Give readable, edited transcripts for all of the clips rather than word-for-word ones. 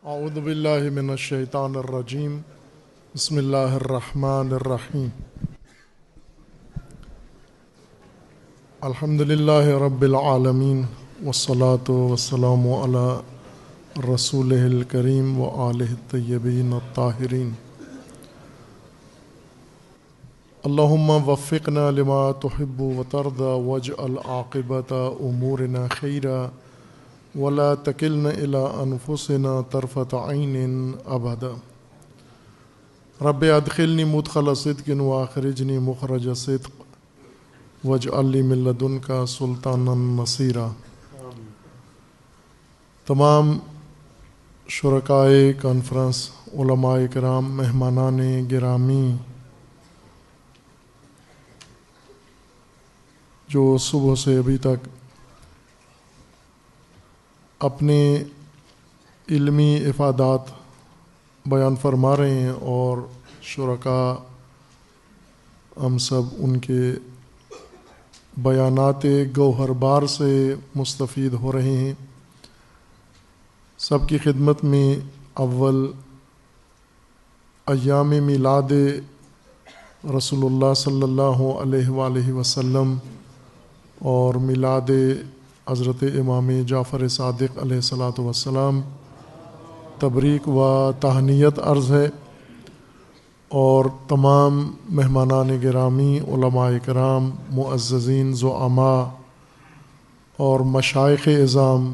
اعوذ باللہ من الشیطان الرجیم بسم اللہ الرحمن الرحیم الحمد للہ رب العالمین والصلاة والسلام علی رسولہ الکریم وآلہ الطیبین الطاہرین اللہم وفقنا لما تحب وترضى واجعل عاقبۃ امورنا خیرا ولا تکلنا الی انفسنا طرفۃ عین ابدا رب ادخلنی مدخل صدق واخرجنی مخرج صدق واجعل لی من لدنک سلطانا نصیرا۔ تمام شرکائے کانفرنس، علماء کرام، مہمانان گرامی جو صبح سے ابھی تک اپنے علمی افادات بیان فرما رہے ہیں اور شرکاء ہم سب ان کے بیانات گوہر بار سے مستفید ہو رہے ہیں، سب کی خدمت میں اول ایام میلاد رسول اللہ صلی اللہ علیہ وآلہ وسلم اور میلاد حضرت امام جعفر صادق علیہ الصلاۃ والسلام تبریک و تہنیت عرض ہے، اور تمام مہمانان گرامی، علماء کرام، معززین، زعماء اور مشائخ اعظام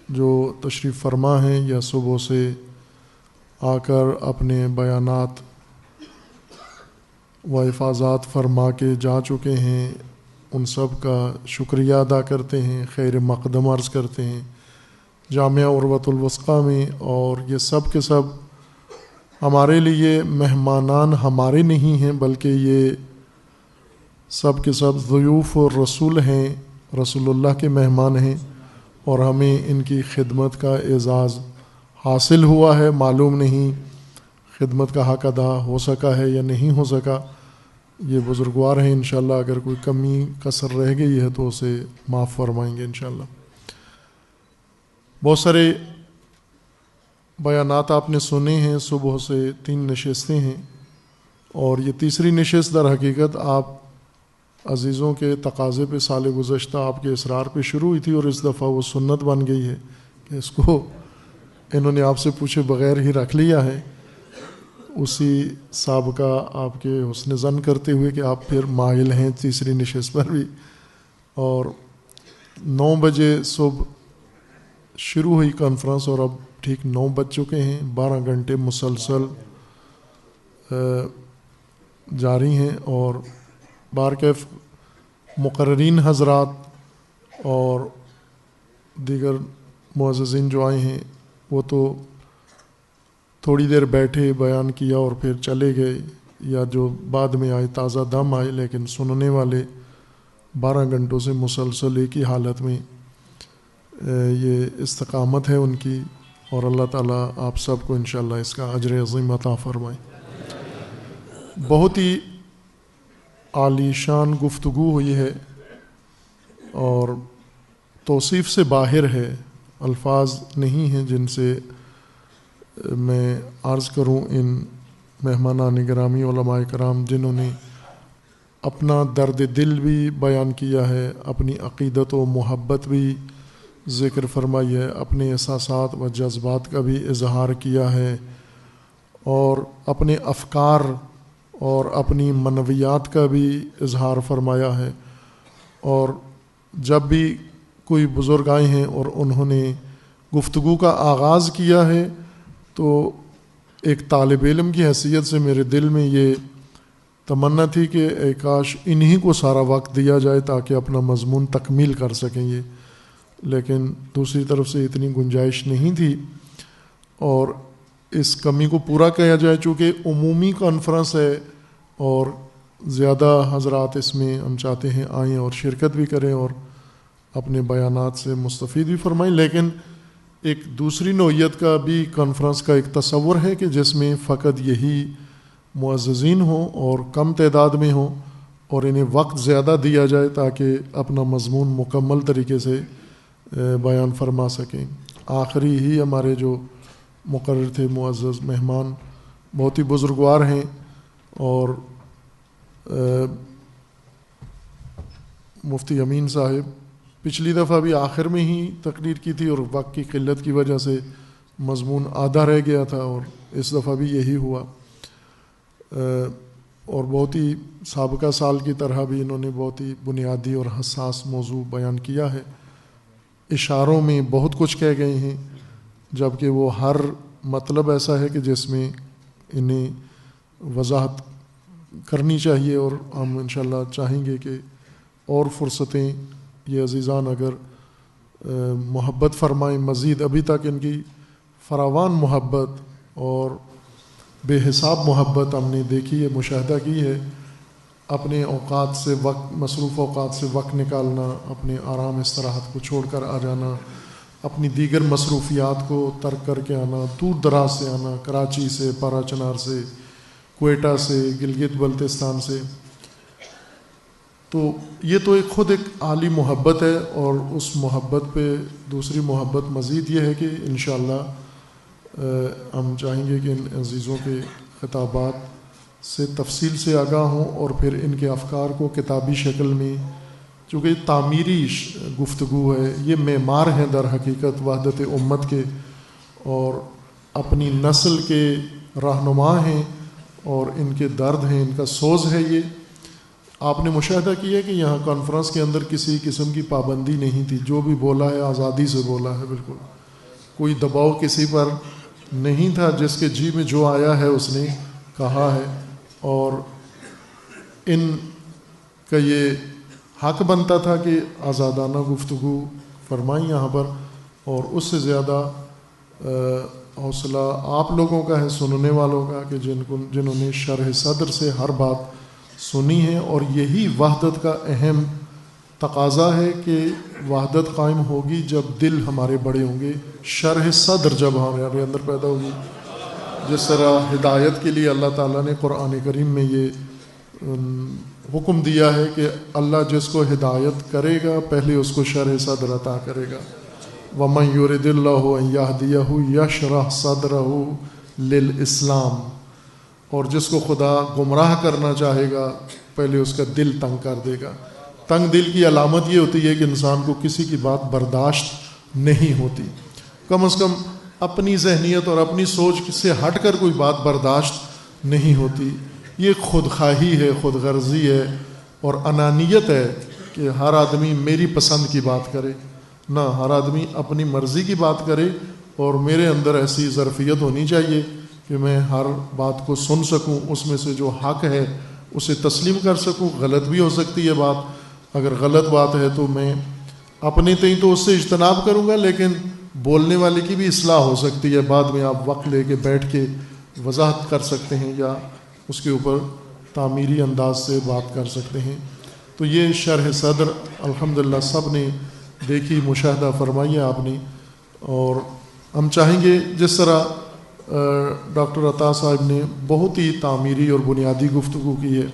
جو تشریف فرما ہیں یا صبح سے آ کر اپنے بیانات و افاضات فرما کے جا چکے ہیں، ان سب کا شکریہ ادا کرتے ہیں، خیر مقدم عرض کرتے ہیں جامعہ عروۃ الوثقیٰ میں۔ اور یہ سب کے سب ہمارے لیے مہمانان ہمارے نہیں ہیں، بلکہ یہ سب کے سب ضیوف الرسول ہیں، رسول اللہ کے مہمان ہیں، اور ہمیں ان کی خدمت کا اعزاز حاصل ہوا ہے۔ معلوم نہیں خدمت کا حق ادا ہو سکا ہے یا نہیں ہو سکا، یہ بزرگوار ہیں، انشاءاللہ اگر کوئی کمی کسر رہ گئی ہے تو اسے معاف فرمائیں گے انشاءاللہ۔ بہت سارے بیانات آپ نے سنے ہیں، صبح سے 3 نشستیں ہیں، اور یہ تیسری نشست در حقیقت آپ عزیزوں کے تقاضے پہ سال گزشتہ آپ کے اصرار پہ شروع ہوئی تھی، اور اس دفعہ وہ سنت بن گئی ہے کہ اس کو انہوں نے آپ سے پوچھے بغیر ہی رکھ لیا ہے، اسی سابقہ آپ کے حسن ظن کرتے ہوئے کہ آپ پھر مائل ہیں تیسری نشست پر بھی۔ اور 9 بجے صبح شروع ہوئی کانفرنس اور اب ٹھیک 9 بج چکے ہیں، 12 گھنٹے مسلسل جاری ہیں، اور بارکیف مقررین حضرات اور دیگر معززین جو آئے ہیں وہ تو تھوڑی دیر بیٹھے، بیان کیا اور پھر چلے گئے، یا جو بعد میں آئے تازہ دم آئے، لیکن سننے والے 12 گھنٹوں سے مسلسل ایک ہی حالت میں یہ استقامت ہے ان کی، اور اللہ تعالیٰ آپ سب کو انشاءاللہ اس کا اجر عظیم عطا فرمائے۔ بہت ہی عالی شان گفتگو ہوئی ہے اور توصیف سے باہر ہے، الفاظ نہیں ہیں جن سے میں عرض کروں ان مہمانان گرامی، علماء کرام جنہوں نے اپنا درد دل بھی بیان کیا ہے، اپنی عقیدت و محبت بھی ذکر فرمائی ہے، اپنے احساسات و جذبات کا بھی اظہار کیا ہے، اور اپنے افکار اور اپنی منویات کا بھی اظہار فرمایا ہے۔ اور جب بھی کوئی بزرگ آئے ہیں اور انہوں نے گفتگو کا آغاز کیا ہے تو ایک طالب علم کی حیثیت سے میرے دل میں یہ تمنا تھی کہ اے کاش انہی کو سارا وقت دیا جائے تاکہ اپنا مضمون تکمیل کر سکیں یہ، لیکن دوسری طرف سے اتنی گنجائش نہیں تھی، اور اس کمی کو پورا کیا جائے چونکہ عمومی کانفرنس ہے اور زیادہ حضرات اس میں ہم چاہتے ہیں آئیں اور شرکت بھی کریں اور اپنے بیانات سے مستفید بھی فرمائیں، لیکن ایک دوسری نوعیت کا بھی کانفرنس کا ایک تصور ہے کہ جس میں فقط یہی معززین ہوں اور کم تعداد میں ہوں، اور انہیں وقت زیادہ دیا جائے تاکہ اپنا مضمون مکمل طریقے سے بیان فرما سکیں۔ آخری ہی ہمارے جو مقرر تھے، معزز مہمان بہت ہی بزرگوار ہیں، اور مفتی امین صاحب پچھلی دفعہ بھی آخر میں ہی تقریر کی تھی اور وقت کی قلت کی وجہ سے مضمون آدھا رہ گیا تھا، اور اس دفعہ بھی یہی ہوا، اور بہت ہی سابقہ سال کی طرح بھی انہوں نے بہت ہی بنیادی اور حساس موضوع بیان کیا ہے، اشاروں میں بہت کچھ کہہ گئے ہیں، جبکہ وہ ہر مطلب ایسا ہے کہ جس میں انہیں وضاحت کرنی چاہیے، اور ہم انشاءاللہ چاہیں گے کہ اور فرصتیں یہ عزیزان اگر محبت فرمائیں مزید، ابھی تک ان کی فراوان محبت اور بے حساب محبت ہم نے دیکھی ہے، مشاہدہ کی ہے، اپنے اوقات سے وقت، مصروف اوقات سے وقت نکالنا، اپنے آرام استراحت کو چھوڑ کر آ جانا، اپنی دیگر مصروفیات کو ترک کر کے آنا، دور دراز سے آنا، کراچی سے، پارا چنار سے، کوئٹہ سے، گلگت بلتستان سے، تو یہ تو خود ایک عالی محبت ہے، اور اس محبت پہ دوسری محبت مزید یہ ہے کہ انشاءاللہ ہم چاہیں گے کہ ان عزیزوں کے خطابات سے تفصیل سے آگاہ ہوں، اور پھر ان کے افکار کو کتابی شکل میں، چونکہ تعمیری گفتگو ہے، یہ معمار ہیں در حقیقت وحدت امت کے، اور اپنی نسل کے رہنما ہیں، اور ان کے درد ہیں، ان کا سوز ہے یہ۔ آپ نے مشاہدہ کیا کہ یہاں کانفرنس کے اندر کسی قسم کی پابندی نہیں تھی، جو بھی بولا ہے آزادی سے بولا ہے، بالکل کوئی دباؤ کسی پر نہیں تھا، جس کے جی میں جو آیا ہے اس نے کہا ہے، اور ان کا یہ حق بنتا تھا کہ آزادانہ گفتگو فرمائیں یہاں پر، اور اس سے زیادہ حوصلہ آپ لوگوں کا ہے، سننے والوں کا، کہ جنہوں نے شرح صدر سے ہر بات سنی ہے، اور یہی وحدت کا اہم تقاضا ہے کہ وحدت قائم ہوگی جب دل ہمارے بڑے ہوں گے، شرح صدر جب ہمارے اندر پیدا ہوگی، جس طرح ہدایت کے لیے اللہ تعالیٰ نے قرآن کریم میں یہ حکم دیا ہے کہ اللہ جس کو ہدایت کرے گا پہلے اس کو شرح صدر عطا کرے گا، وَمَن يُرِدِ اللَّهُ أَن يَهْدِيَهُ يَشْرَحْ صَدْرَهُ لِلْإِسْلَامِ، اور جس کو خدا گمراہ کرنا چاہے گا پہلے اس کا دل تنگ کر دے گا۔ تنگ دل کی علامت یہ ہوتی ہے کہ انسان کو کسی کی بات برداشت نہیں ہوتی، کم از کم اپنی ذہنیت اور اپنی سوچ سے ہٹ کر کوئی بات برداشت نہیں ہوتی۔ یہ خود خواہی ہے، خود غرضی ہے، اور انانیت ہے کہ ہر آدمی میری پسند کی بات کرے، نہ، ہر آدمی اپنی مرضی کی بات کرے، اور میرے اندر ایسی ظرفیت ہونی چاہیے کہ میں ہر بات کو سن سکوں، اس میں سے جو حق ہے اسے تسلیم کر سکوں۔ غلط بھی ہو سکتی ہے بات، اگر غلط بات ہے تو میں اپنے تئیں تو اس سے اجتناب کروں گا، لیکن بولنے والے کی بھی اصلاح ہو سکتی ہے، بعد میں آپ وقت لے کے بیٹھ کے وضاحت کر سکتے ہیں، یا اس کے اوپر تعمیری انداز سے بات کر سکتے ہیں۔ تو یہ شرح صدر الحمدللہ سب نے دیکھی، مشاہدہ فرمائی آپ نے، اور ہم چاہیں گے جس طرح ڈاکٹر عطا صاحب نے بہت ہی تعمیری اور بنیادی گفتگو کی ہے،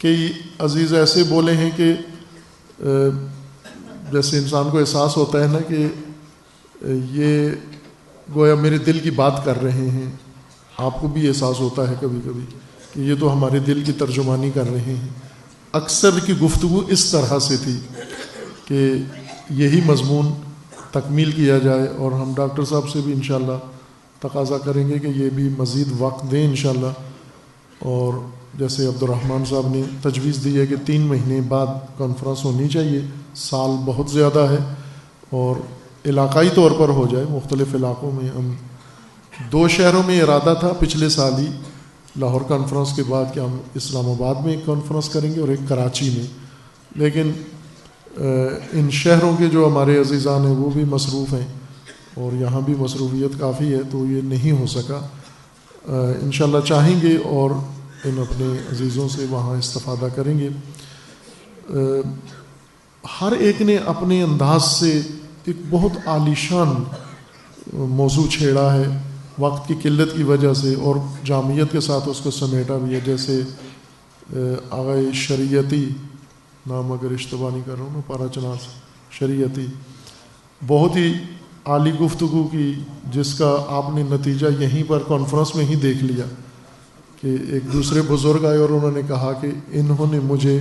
کئی عزیز ایسے بولے ہیں کہ جیسے انسان کو احساس ہوتا ہے نا کہ یہ گویا میرے دل کی بات کر رہے ہیں، آپ کو بھی احساس ہوتا ہے کبھی کبھی کہ یہ تو ہمارے دل کی ترجمانی کر رہے ہیں۔ اکثر کی گفتگو اس طرح سے تھی کہ یہی مضمون تکمیل کیا جائے، اور ہم ڈاکٹر صاحب سے بھی انشاءاللہ تقاضا کریں گے کہ یہ بھی مزید وقت دیں انشاءاللہ، اور جیسے عبد الرحمن صاحب نے تجویز دی ہے کہ 3 مہینے بعد کانفرنس ہونی چاہیے، سال بہت زیادہ ہے، اور علاقائی طور پر ہو جائے، مختلف علاقوں میں۔ ہم 2 شہروں میں ارادہ تھا پچھلے سال ہی لاہور کانفرنس کے بعد کہ ہم اسلام آباد میں ایک کانفرنس کریں گے اور ایک کراچی میں، لیکن ان شہروں کے جو ہمارے عزیزان ہیں وہ بھی مصروف ہیں، اور یہاں بھی مصروفیت کافی ہے، تو یہ نہیں ہو سکا۔ انشاءاللہ چاہیں گے اور ان اپنے عزیزوں سے وہاں استفادہ کریں گے۔ ہر ایک نے اپنے انداز سے ایک بہت عالیشان موضوع چھیڑا ہے، وقت کی قلت کی وجہ سے، اور جامعیت کے ساتھ اس کو سمیٹا بھی ہے، جیسے آغا شریعتی، نام اگر اشتباہ نہیں کر رہا ہوں نا، پارا چنار سے شریعتی، بہت ہی عالی گفتگو کی جس کا آپ نے نتیجہ یہیں پر کانفرنس میں ہی دیکھ لیا کہ ایک دوسرے بزرگ آئے اور انہوں نے کہا کہ انہوں نے مجھے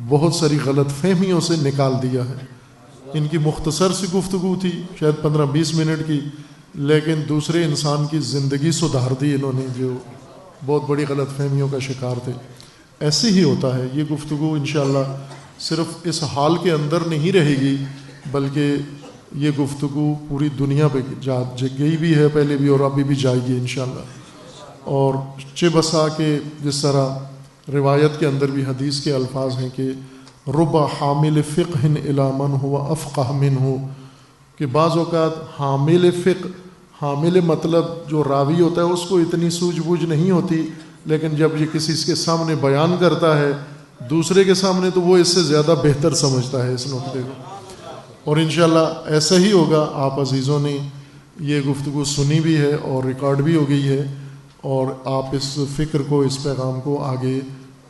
بہت ساری غلط فہمیوں سے نکال دیا ہے. ان کی مختصر سی گفتگو تھی شاید 15-20 منٹ کی, لیکن دوسرے انسان کی زندگی سدھار دی انہوں نے جو بہت بڑی غلط فہمیوں کا شکار تھے. ایسے ہی ہوتا ہے یہ گفتگو انشاءاللہ صرف اس حال کے اندر نہیں رہے گی بلکہ یہ گفتگو پوری دنیا پہ گئی بھی ہے پہلے بھی اور ابھی بھی جائے گی انشاءاللہ. اور چہ بسا کہ جس طرح روایت کے اندر بھی حدیث کے الفاظ ہیں کہ رب حامل فقہ الی من هو افقہ منہ, کہ بعض اوقات حامل فقہ, حامل مطلب جو راوی ہوتا ہے اس کو اتنی سوجھ بوجھ نہیں ہوتی, لیکن جب یہ کسی کے سامنے بیان کرتا ہے دوسرے کے سامنے تو وہ اس سے زیادہ بہتر سمجھتا ہے اس نقطے کو. اور انشاءاللہ ایسا ہی ہوگا. آپ عزیزوں نے یہ گفتگو سنی بھی ہے اور ریکارڈ بھی ہو گئی ہے اور آپ اس فکر کو, اس پیغام کو آگے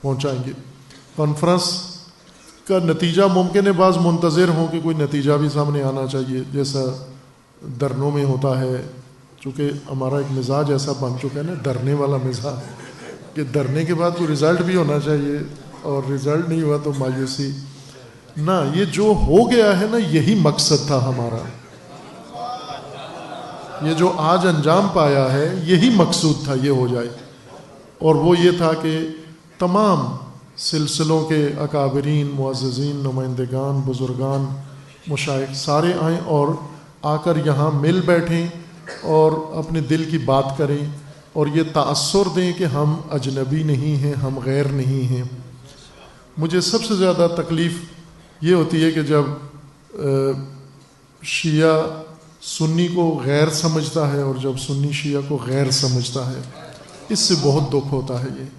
پہنچائیں گے. کانفرنس کا نتیجہ ممکن ہے بعض منتظر ہوں کہ کوئی نتیجہ بھی سامنے آنا چاہیے جیسا دھرنوں میں ہوتا ہے, چونکہ ہمارا ایک مزاج ایسا بن چکا ہے نا دھرنے والا مزاج کہ دھرنے کے بعد کوئی رزلٹ بھی ہونا چاہیے اور رزلٹ نہیں ہوا تو مایوسی. نہ, یہ جو ہو گیا ہے نا یہی مقصد تھا ہمارا, یہ جو آج انجام پایا ہے یہی مقصود تھا یہ ہو جائے. اور وہ یہ تھا کہ تمام سلسلوں کے اکابرین, معززین, نمائندگان, بزرگان, مشائخ سارے آئیں اور آ کر یہاں مل بیٹھیں اور اپنے دل کی بات کریں اور یہ تأثر دیں کہ ہم اجنبی نہیں ہیں, ہم غیر نہیں ہیں. مجھے سب سے زیادہ تکلیف یہ ہوتی ہے کہ جب شیعہ سنی کو غیر سمجھتا ہے اور جب سنی شیعہ کو غیر سمجھتا ہے, اس سے بہت دکھ ہوتا ہے. یہ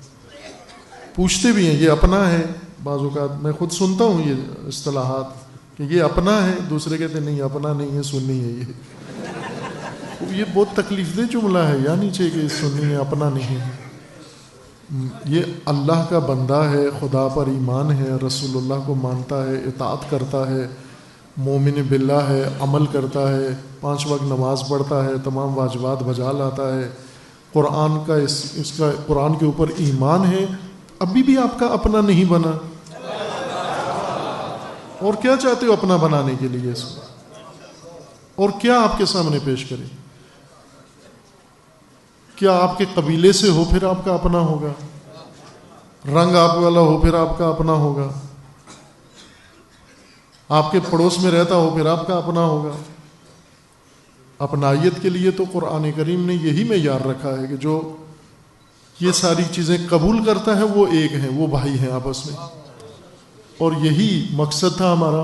پوچھتے بھی ہیں یہ اپنا ہے, بعض اوقات میں خود سنتا ہوں یہ اصطلاحات کہ یہ اپنا ہے, دوسرے کہتے ہیں نہیں اپنا نہیں ہے سنی ہے. یہ بہت تکلیف دہ جملہ ہے, یا نہیں چاہیے کہ سنی ہے اپنا نہیں ہے. یہ اللہ کا بندہ ہے, خدا پر ایمان ہے, رسول اللہ کو مانتا ہے, اطاعت کرتا ہے, مومن باللہ ہے, عمل کرتا ہے, 5 وقت نماز پڑھتا ہے, تمام واجبات بجا لاتا ہے, قرآن کا اس کا قرآن کے اوپر ایمان ہے, ابھی بھی آپ کا اپنا نہیں بنا. اور کیا چاہتے ہو اپنا بنانے کے لیے اس کو, اور کیا آپ کے سامنے پیش کریں؟ کیا آپ کے قبیلے سے ہو پھر آپ کا اپنا ہوگا, رنگ آپ والا ہو پھر آپ کا اپنا ہوگا, آپ کے پڑوس میں رہتا ہو پھر آپ کا اپنا ہوگا؟ اپنائیت کے لیے تو قرآن کریم نے یہی معیار رکھا ہے کہ جو یہ ساری چیزیں قبول کرتا ہے وہ ایک ہیں, وہ بھائی ہیں آپس میں. اور یہی مقصد تھا ہمارا.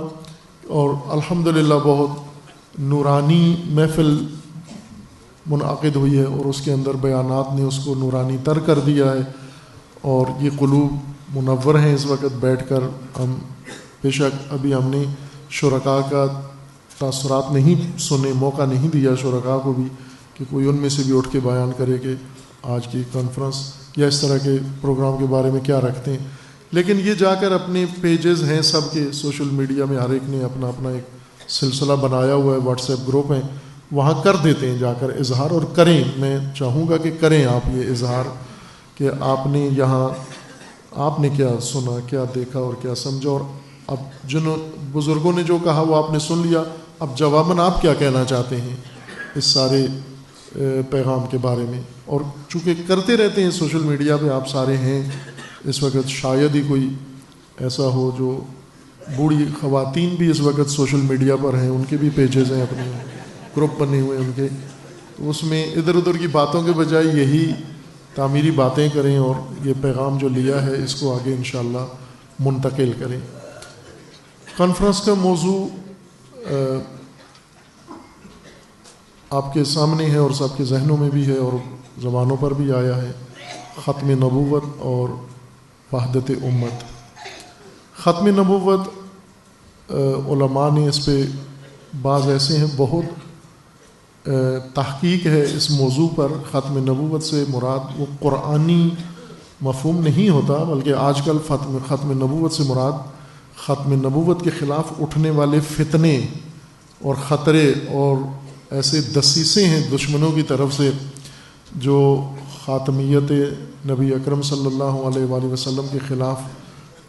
اور الحمدللہ بہت نورانی محفل منعقد ہوئی ہے اور اس کے اندر بیانات نے اس کو نورانی تر کر دیا ہے اور یہ قلوب منور ہیں اس وقت بیٹھ کر. ہم بے شک ابھی ہم نے شرکاء کا تاثرات نہیں سنے, موقع نہیں دیا شرکاء کو بھی کہ کوئی ان میں سے بھی اٹھ کے بیان کرے کہ آج کی کانفرنس یا اس طرح کے پروگرام کے بارے میں کیا رکھتے ہیں. لیکن یہ جا کر اپنے پیجز ہیں سب کے, سوشل میڈیا میں ہر ایک نے اپنا اپنا ایک سلسلہ بنایا ہوا ہے, واٹس ایپ گروپ ہیں, وہاں کر دیتے ہیں جا کر اظہار. اور کریں, میں چاہوں گا کہ کریں آپ یہ اظہار کہ آپ نے یہاں آپ نے کیا سنا, کیا دیکھا اور کیا سمجھا. اور اب جن بزرگوں نے جو کہا وہ آپ نے سن لیا, اب جواباً آپ کیا کہنا چاہتے ہیں اس سارے پیغام کے بارے میں. اور چونکہ کرتے رہتے ہیں سوشل میڈیا پہ آپ سارے ہیں اس وقت, شاید ہی کوئی ایسا ہو جو بوڑھی خواتین بھی اس وقت سوشل میڈیا پر ہیں, ان کے بھی پیجز ہیں, اپنے گروپ بنے ہوئے ان کے, تو اس میں ادھر ادھر کی باتوں کے بجائے یہی تعمیری باتیں کریں اور یہ پیغام جو لیا ہے اس کو آگے انشاءاللہ منتقل کریں. کانفرنس کا موضوع آپ کے سامنے ہے اور سب کے ذہنوں میں بھی ہے اور زبانوں پر بھی آیا ہے, ختم نبوت اور وحدت امت. ختم نبوت علماء نے اس پہ بعض ایسے ہیں, بہت تحقیق ہے اس موضوع پر. ختم نبوت سے مراد وہ قرآنی مفہوم نہیں ہوتا, بلکہ آج کل ختم نبوت سے مراد ختم نبوت کے خلاف اٹھنے والے فتنے اور خطرے اور ایسے دسیسے ہیں دشمنوں کی طرف سے جو خاتمیت نبی اکرم صلی اللہ علیہ وآلہ وسلم کے خلاف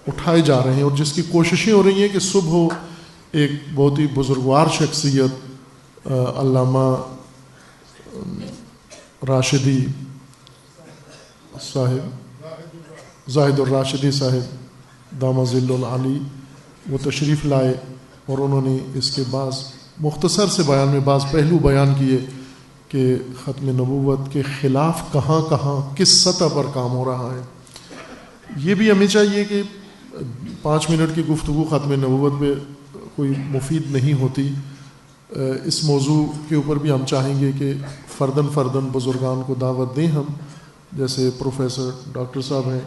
اٹھائے جا رہے ہیں، اور جس کی کوششیں ہو رہی ہیں کہ صبح ایک بہت ہی بزرگوار شخصیت علامہ راشدی صاحب، زاہد الراشدی صاحب دامہ ظل العالی، وہ تشریف لائے اور انہوں نے اس کے بعض مختصر سے بیان میں بعض پہلو بیان کیے کہ ختم نبوت کے خلاف کہاں کہاں کس سطح پر کام ہو رہا ہے۔ یہ بھی ہمیں چاہیے کہ 5 منٹ کی گفتگو ختم نبوت پہ کوئی مفید نہیں ہوتی، اس موضوع کے اوپر بھی ہم چاہیں گے کہ فرداً بزرگان کو دعوت دیں ہم، جیسے پروفیسر ڈاکٹر صاحب ہیں،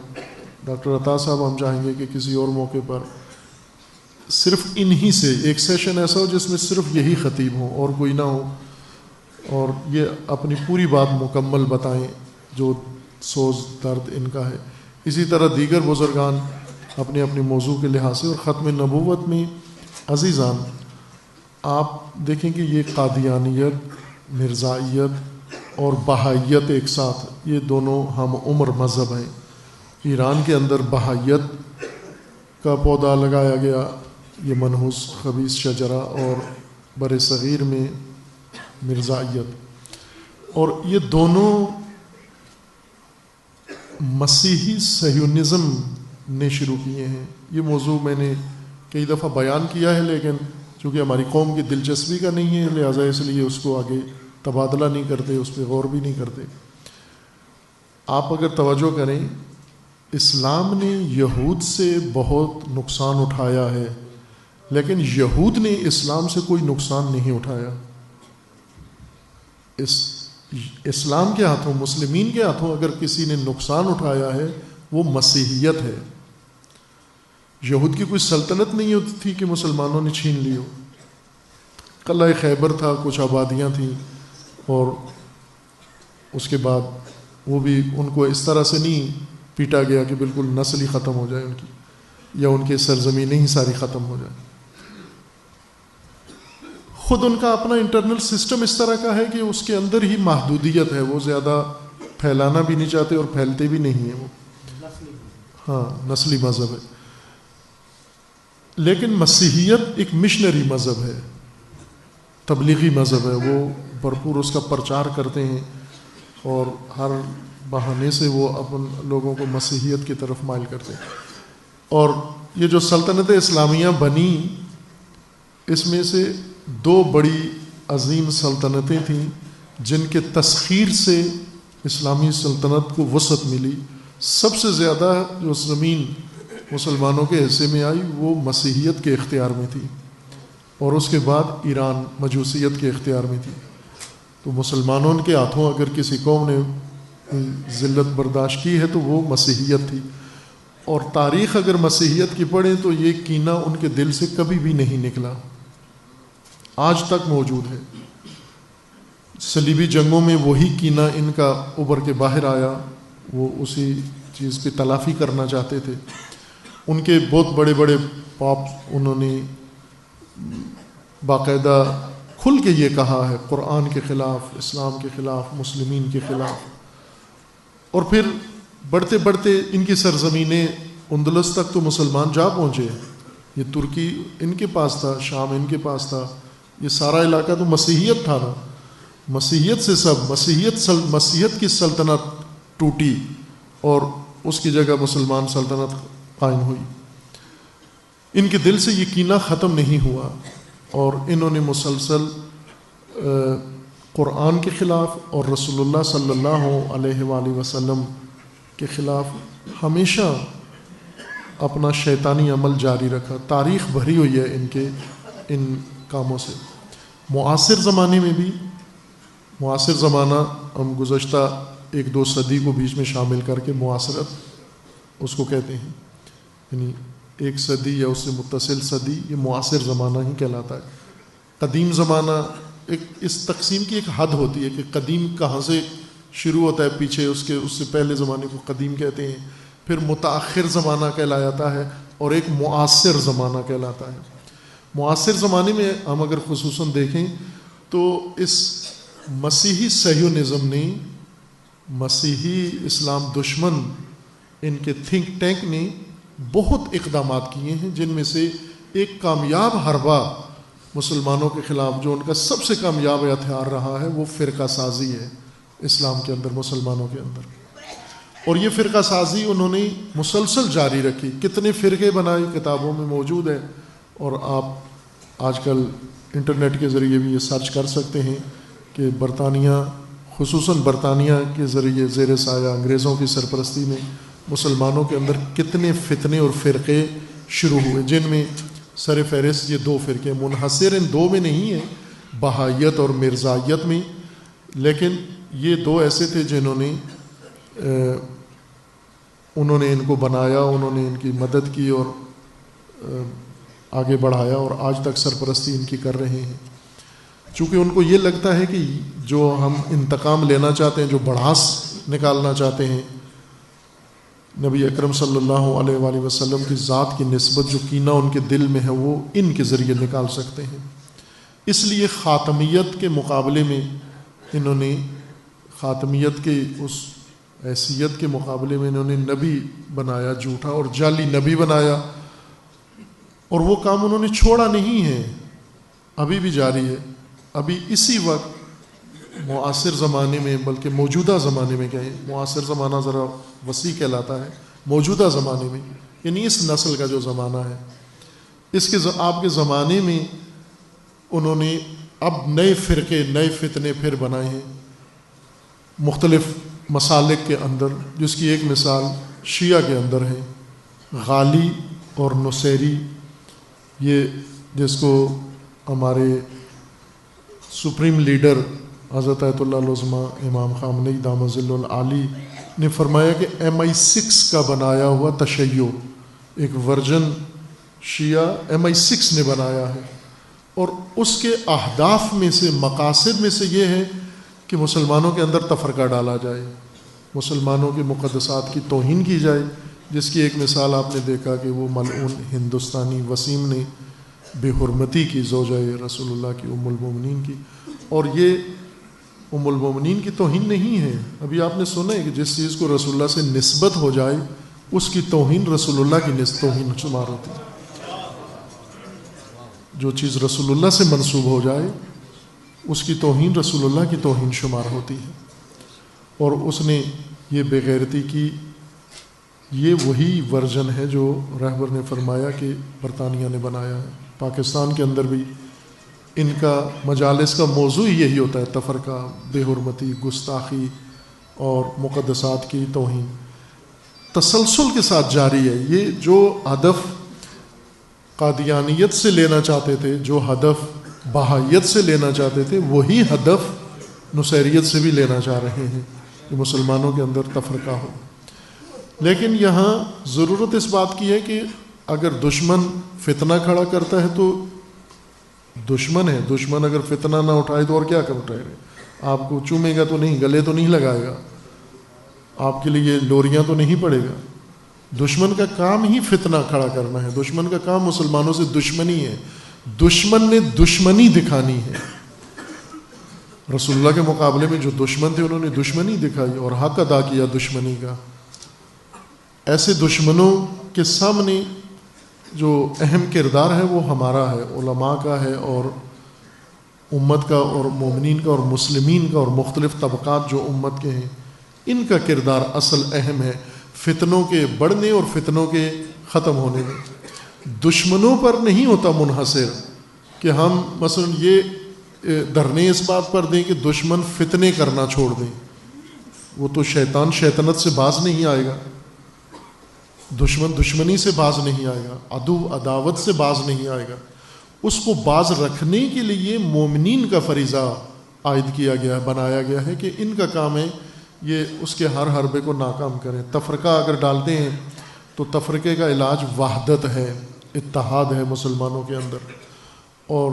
ڈاکٹر عطا صاحب، ہم چاہیں گے کہ کسی اور موقع پر صرف انہی سے ایک سیشن ایسا ہو جس میں صرف یہی خطیب ہوں اور کوئی نہ ہو، اور یہ اپنی پوری بات مکمل بتائیں جو سوز درد ان کا ہے۔ اسی طرح دیگر بزرگان اپنے اپنے موضوع کے لحاظ سے۔ اور ختم نبوت میں عزیزان آپ دیکھیں کہ یہ قادیانیت، مرزائیت اور بہائیت ایک ساتھ، یہ دونوں ہم عمر مذہب ہیں۔ ایران کے اندر بہائیت کا پودا لگایا گیا، یہ منحوس خبیث شجرہ، اور بر صغیر میں مرزائیت، اور یہ دونوں مسیحی صہیونزم نے شروع کیے ہیں۔ یہ موضوع میں نے کئی دفعہ بیان کیا ہے، لیکن چونکہ ہماری قوم کی دلچسپی کا نہیں ہے لہٰذا اس لیے اس کو آگے تبادلہ نہیں کرتے، اس پہ غور بھی نہیں کرتے۔ آپ اگر توجہ کریں، اسلام نے یہود سے بہت نقصان اٹھایا ہے، لیکن یہود نے اسلام سے کوئی نقصان نہیں اٹھایا۔ اسلام کے ہاتھوں، مسلمین کے ہاتھوں اگر کسی نے نقصان اٹھایا ہے وہ مسیحیت ہے۔ یہود کی کوئی سلطنت نہیں ہوتی تھی کہ مسلمانوں نے چھین لی ہو۔ قلعہ خیبر تھا، کچھ آبادیاں تھیں، اور اس کے بعد وہ بھی ان کو اس طرح سے نہیں پیٹا گیا کہ بالکل نسل ہی ختم ہو جائے ان کی، یا ان کے سرزمینیں ہی ساری ختم ہو جائیں۔ خود ان کا اپنا انٹرنل سسٹم اس طرح کا ہے کہ اس کے اندر ہی محدودیت ہے، وہ زیادہ پھیلانا بھی نہیں چاہتے اور پھیلتے بھی نہیں ہیں وہ، ہاں نسلی مذہب ہے۔ لیکن مسیحیت ایک مشنری مذہب ہے، تبلیغی مذہب ہے، وہ بھرپور اس کا پرچار کرتے ہیں اور ہر بہانے سے وہ اپن لوگوں کو مسیحیت کی طرف مائل کرتے ہیں۔ اور یہ جو سلطنت اسلامیہ بنی، اس میں سے 2 بڑی عظیم سلطنتیں تھیں جن کے تسخیر سے اسلامی سلطنت کو وسعت ملی۔ سب سے زیادہ جو زمین مسلمانوں کے حصے میں آئی وہ مسیحیت کے اختیار میں تھی، اور اس کے بعد ایران مجوسیت کے اختیار میں تھی۔ تو مسلمانوں کے ہاتھوں اگر کسی قوم نے ذلت برداشت کی ہے تو وہ مسیحیت تھی، اور تاریخ اگر مسیحیت کی پڑھیں تو یہ کینہ ان کے دل سے کبھی بھی نہیں نکلا، آج تک موجود ہے۔ صلیبی جنگوں میں وہی کینہ ان کا ابھر کے باہر آیا، وہ اسی چیز پہ تلافی کرنا چاہتے تھے۔ ان کے بہت بڑے بڑے پاپ انہوں نے باقاعدہ کھل کے یہ کہا ہے، قرآن کے خلاف، اسلام کے خلاف، مسلمین کے خلاف۔ اور پھر بڑھتے بڑھتے ان کی سرزمینیں اندلس تک تو مسلمان جا پہنچے، یہ ترکی ان کے پاس تھا، شام ان کے پاس تھا، یہ سارا علاقہ تو مسیحیت تھا نا۔ مسیحیت سے سب مسیحیت کی سلطنت ٹوٹی اور اس کی جگہ مسلمان سلطنت قائم ہوئی۔ ان کے دل سے یہ کینہ ختم نہیں ہوا، اور انہوں نے مسلسل قرآن کے خلاف اور رسول اللہ صلی اللہ علیہ وآلہ وسلم کے خلاف ہمیشہ اپنا شیطانی عمل جاری رکھا۔ تاریخ بھری ہوئی ہے ان کاموں سے۔ معاصر زمانے میں بھی، معاصر زمانہ ہم گزشتہ 1-2 صدی کو بیچ میں شامل کر کے معاصرت اس کو کہتے ہیں، یعنی 1 صدی یا اس سے متصل صدی، یہ معاصر زمانہ ہی کہلاتا ہے۔ قدیم زمانہ اس تقسیم کی ایک حد ہوتی ہے کہ قدیم کہاں سے شروع ہوتا ہے، پیچھے اس سے پہلے زمانے کو قدیم کہتے ہیں، پھر متأخر زمانہ کہلاتا ہے، اور ایک معاصر زمانہ کہلاتا ہے۔ معاصر زمانے میں ہم اگر خصوصاً دیکھیں تو اس مسیحی صہیونزم نے، مسیحی اسلام دشمن ان کے تھنک ٹینک نے بہت اقدامات کیے ہیں، جن میں سے ایک کامیاب حربہ مسلمانوں کے خلاف جو ان کا سب سے کامیاب ہتھیار رہا ہے وہ فرقہ سازی ہے اسلام کے اندر، مسلمانوں کے اندر. اور یہ فرقہ سازی انہوں نے مسلسل جاری رکھی. کتنے فرقے بنائے کتابوں میں موجود ہے، اور آپ آج کل انٹرنیٹ کے ذریعے بھی یہ سرچ کر سکتے ہیں کہ برطانیہ، خصوصاً برطانیہ کے ذریعے زیر سایہ انگریزوں کی سرپرستی میں مسلمانوں کے اندر کتنے فتنے اور فرقے شروع ہوئے، جن میں سر فہرست یہ 2 فرقے، منحصر ان 2 میں نہیں ہے، بہائیت اور مرزائیت میں، لیکن یہ 2 ایسے تھے جنہوں نے انہوں نے ان کو بنایا، انہوں نے ان کی مدد کی اور آگے بڑھایا، اور آج تک سرپرستی ان کی کر رہے ہیں. چونکہ ان کو یہ لگتا ہے کہ جو ہم انتقام لینا چاہتے ہیں، جو بڑھاس نکالنا چاہتے ہیں نبی اکرم صلی اللہ علیہ وآلہ وسلم کی ذات کی نسبت، جو کینہ ان کے دل میں ہے وہ ان کے ذریعے نکال سکتے ہیں. اس لیے خاتمیت کے مقابلے میں انہوں نے، خاتمیت کے اس حیثیت کے مقابلے میں انہوں نے نبی بنایا جھوٹا، اور جعلی نبی بنایا، اور وہ کام انہوں نے چھوڑا نہیں ہے، ابھی بھی جاری ہے. ابھی اسی وقت معاصر زمانے میں، بلکہ موجودہ زمانے میں کہیں، معاصر زمانہ ذرا وسیع کہلاتا ہے، موجودہ زمانے میں یعنی اس نسل کا جو زمانہ ہے، اس کے آپ کے زمانے میں انہوں نے اب نئے فرقے، نئے فتنے پھر بنائے ہیں مختلف مسالک کے اندر، جس کی ایک مثال شیعہ کے اندر ہے. غالی اور نصیری، یہ جس کو ہمارے سپریم لیڈر حضرت آیت اللہ العظمیٰ امام خامنئی دامت ظل العالی نے فرمایا کہ MI6 کا بنایا ہوا تشیع، ایک ورژن شیعہ MI6 نے بنایا ہے، اور اس کے اہداف میں سے، مقاصد میں سے یہ ہے کہ مسلمانوں کے اندر تفرقہ ڈالا جائے، مسلمانوں کے مقدسات کی توہین کی جائے، جس کی ایک مثال آپ نے دیکھا کہ وہ ملعون ہندوستانی وسیم نے بے حرمتی کی زوجہ رسول اللہ کی ام المومنین کی. اور یہ ام المومنین کی توہین نہیں ہے، ابھی آپ نے سنا ہے کہ جس چیز کو رسول اللہ سے نسبت ہو جائے اس کی توہین رسول اللہ کی توہین شمار ہوتی ہے. جو چیز رسول اللہ سے منسوب ہو جائے اس کی توہین رسول اللہ کی توہین شمار ہوتی ہے. اور اس نے یہ بے غیرتی کی، یہ وہی ورژن ہے جو رہبر نے فرمایا کہ برطانیہ نے بنایا ہے. پاکستان کے اندر بھی ان کا مجالس کا موضوع یہی ہوتا ہے، تفرقہ، بے حرمتی، گستاخی اور مقدسات کی توہین تسلسل کے ساتھ جاری ہے. یہ جو ہدف قادیانیت سے لینا چاہتے تھے، جو ہدف بہائیت سے لینا چاہتے تھے، وہی ہدف نصیریت سے بھی لینا چاہ رہے ہیں کہ مسلمانوں کے اندر تفرقہ ہو. لیکن یہاں ضرورت اس بات کی ہے کہ اگر دشمن فتنہ کھڑا کرتا ہے تو دشمن ہے، دشمن اگر فتنہ نہ اٹھائے تو اور کیا کر اٹھائے گا؟ آپ کو چومے گا تو نہیں، گلے تو نہیں لگائے گا، آپ کے لیے لوریاں تو نہیں پڑے گا. دشمن کا کام ہی فتنہ کھڑا کرنا ہے، دشمن کا کام مسلمانوں سے دشمنی ہے، دشمن نے دشمنی دکھانی ہے. رسول اللہ کے مقابلے میں جو دشمن تھے انہوں نے دشمنی دکھائی اور حق ادا کیا دشمنی کا. ایسے دشمنوں کے سامنے جو اہم کردار ہے وہ ہمارا ہے، علماء کا ہے، اور امت کا، اور مومنین کا، اور مسلمین کا، اور مختلف طبقات جو امت کے ہیں، ان کا کردار اصل اہم ہے فتنوں کے بڑھنے اور فتنوں کے ختم ہونے میں. دشمنوں پر نہیں ہوتا منحصر کہ ہم مثلا یہ دھرنے اس بات پر دیں کہ دشمن فتنے کرنا چھوڑ دیں، وہ تو شیطان شیطنت سے باز نہیں آئے گا، دشمن دشمنی سے باز نہیں آئے گا، عدو عداوت سے باز نہیں آئے گا. اس کو باز رکھنے کے لیے مومنین کا فریضہ عائد کیا گیا ہے، بنایا گیا ہے کہ ان کا کام ہے یہ اس کے ہر حربے کو ناکام کریں. تفرقہ اگر ڈالتے ہیں تو تفرقے کا علاج وحدت ہے، اتحاد ہے مسلمانوں کے اندر. اور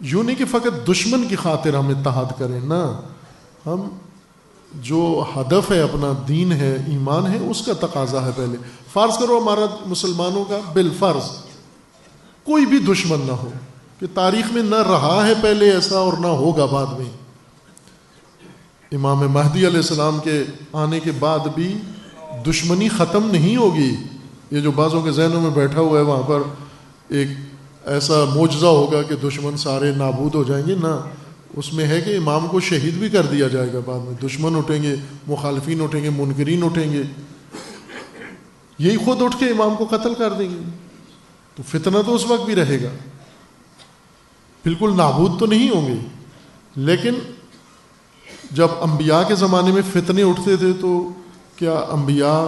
یوں نہیں کہ فقط دشمن کی خاطر ہم اتحاد کریں، نہ، ہم جو ہدف ہے اپنا دین ہے، ایمان ہے، اس کا تقاضا ہے. پہلے فرض کرو ہمارا مسلمانوں کا بالفرض کوئی بھی دشمن نہ ہو، کہ تاریخ میں نہ رہا ہے پہلے ایسا اور نہ ہوگا بعد میں. امام مہدی علیہ السلام کے آنے کے بعد بھی دشمنی ختم نہیں ہوگی. یہ جو بعضوں کے ذہنوں میں بیٹھا ہوا ہے وہاں پر ایک ایسا معجزہ ہوگا کہ دشمن سارے نابود ہو جائیں گے، نہ، اس میں ہے کہ امام کو شہید بھی کر دیا جائے گا بعد میں. دشمن اٹھیں گے، مخالفین اٹھیں گے، منکرین اٹھیں گے، یہی خود اٹھ کے امام کو قتل کر دیں گے. تو فتنہ تو اس وقت بھی رہے گا، بالکل نابود تو نہیں ہوں گے. لیکن جب انبیاء کے زمانے میں فتنے اٹھتے تھے تو کیا انبیاء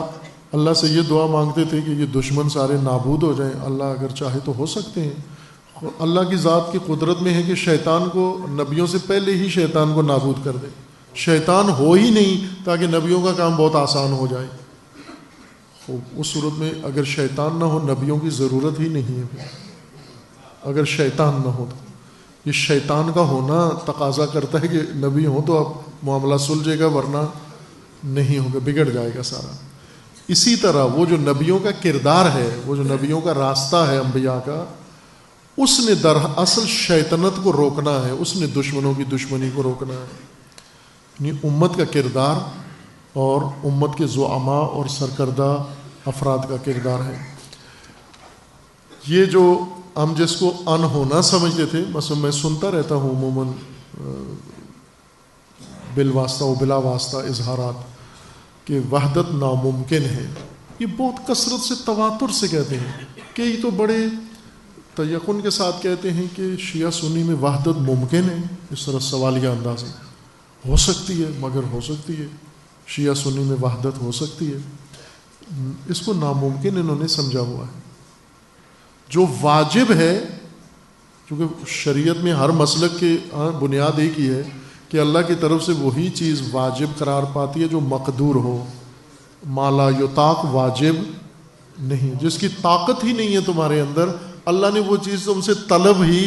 اللہ سے یہ دعا مانگتے تھے کہ یہ دشمن سارے نابود ہو جائیں؟ اللہ اگر چاہے تو ہو سکتے ہیں. اللہ کی ذات کی قدرت میں ہے کہ شیطان کو نبیوں سے پہلے ہی شیطان کو نابود کر دے. شیطان ہو ہی نہیں تاکہ نبیوں کا کام بہت آسان ہو جائے. اس صورت میں اگر شیطان نہ ہو نبیوں کی ضرورت ہی نہیں ہے. اگر شیطان نہ ہو تو یہ شیطان کا ہونا تقاضا کرتا ہے کہ نبی ہوں تو اب معاملہ سلجھے گا، ورنہ نہیں ہوگا، بگڑ جائے گا سارا. اسی طرح وہ جو نبیوں کا کردار ہے، وہ جو نبیوں کا راستہ ہے انبیاء کا، اس نے در اصل شیطنت کو روکنا ہے، اس نے دشمنوں کی دشمنی کو روکنا ہے. یعنی امت کا کردار اور امت کے زعماء اور سرکردہ افراد کا کردار ہے. یہ جو ہم جس کو ان ہونا سمجھتے تھے، مثلا میں سنتا رہتا ہوں عموماً بالواسطہ و بلا واسطہ اظہارات کہ وحدت ناممکن ہے. یہ بہت کثرت سے تواتر سے کہتے ہیں کہ یہ تو بڑے تیقن کے ساتھ کہتے ہیں کہ شیعہ سنی میں وحدت ممکن ہے. اس طرح سوالیہ انداز ہے، ہو سکتی ہے، مگر ہو سکتی ہے، شیعہ سنی میں وحدت ہو سکتی ہے. اس کو ناممکن انہوں نے سمجھا ہوا ہے. جو واجب ہے، کیونکہ شریعت میں ہر مسلک کی بنیاد ایک ہی ہے کہ اللہ کی طرف سے وہی چیز واجب قرار پاتی ہے جو مقدور ہو. ما لا یطاق واجب نہیں، جس کی طاقت ہی نہیں ہے تمہارے اندر، اللہ نے وہ چیز تم سے طلب ہی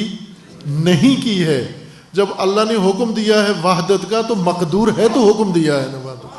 نہیں کی ہے. جب اللہ نے حکم دیا ہے وحدت کا تو مقدور ہے تو حکم دیا ہے نا وحدت.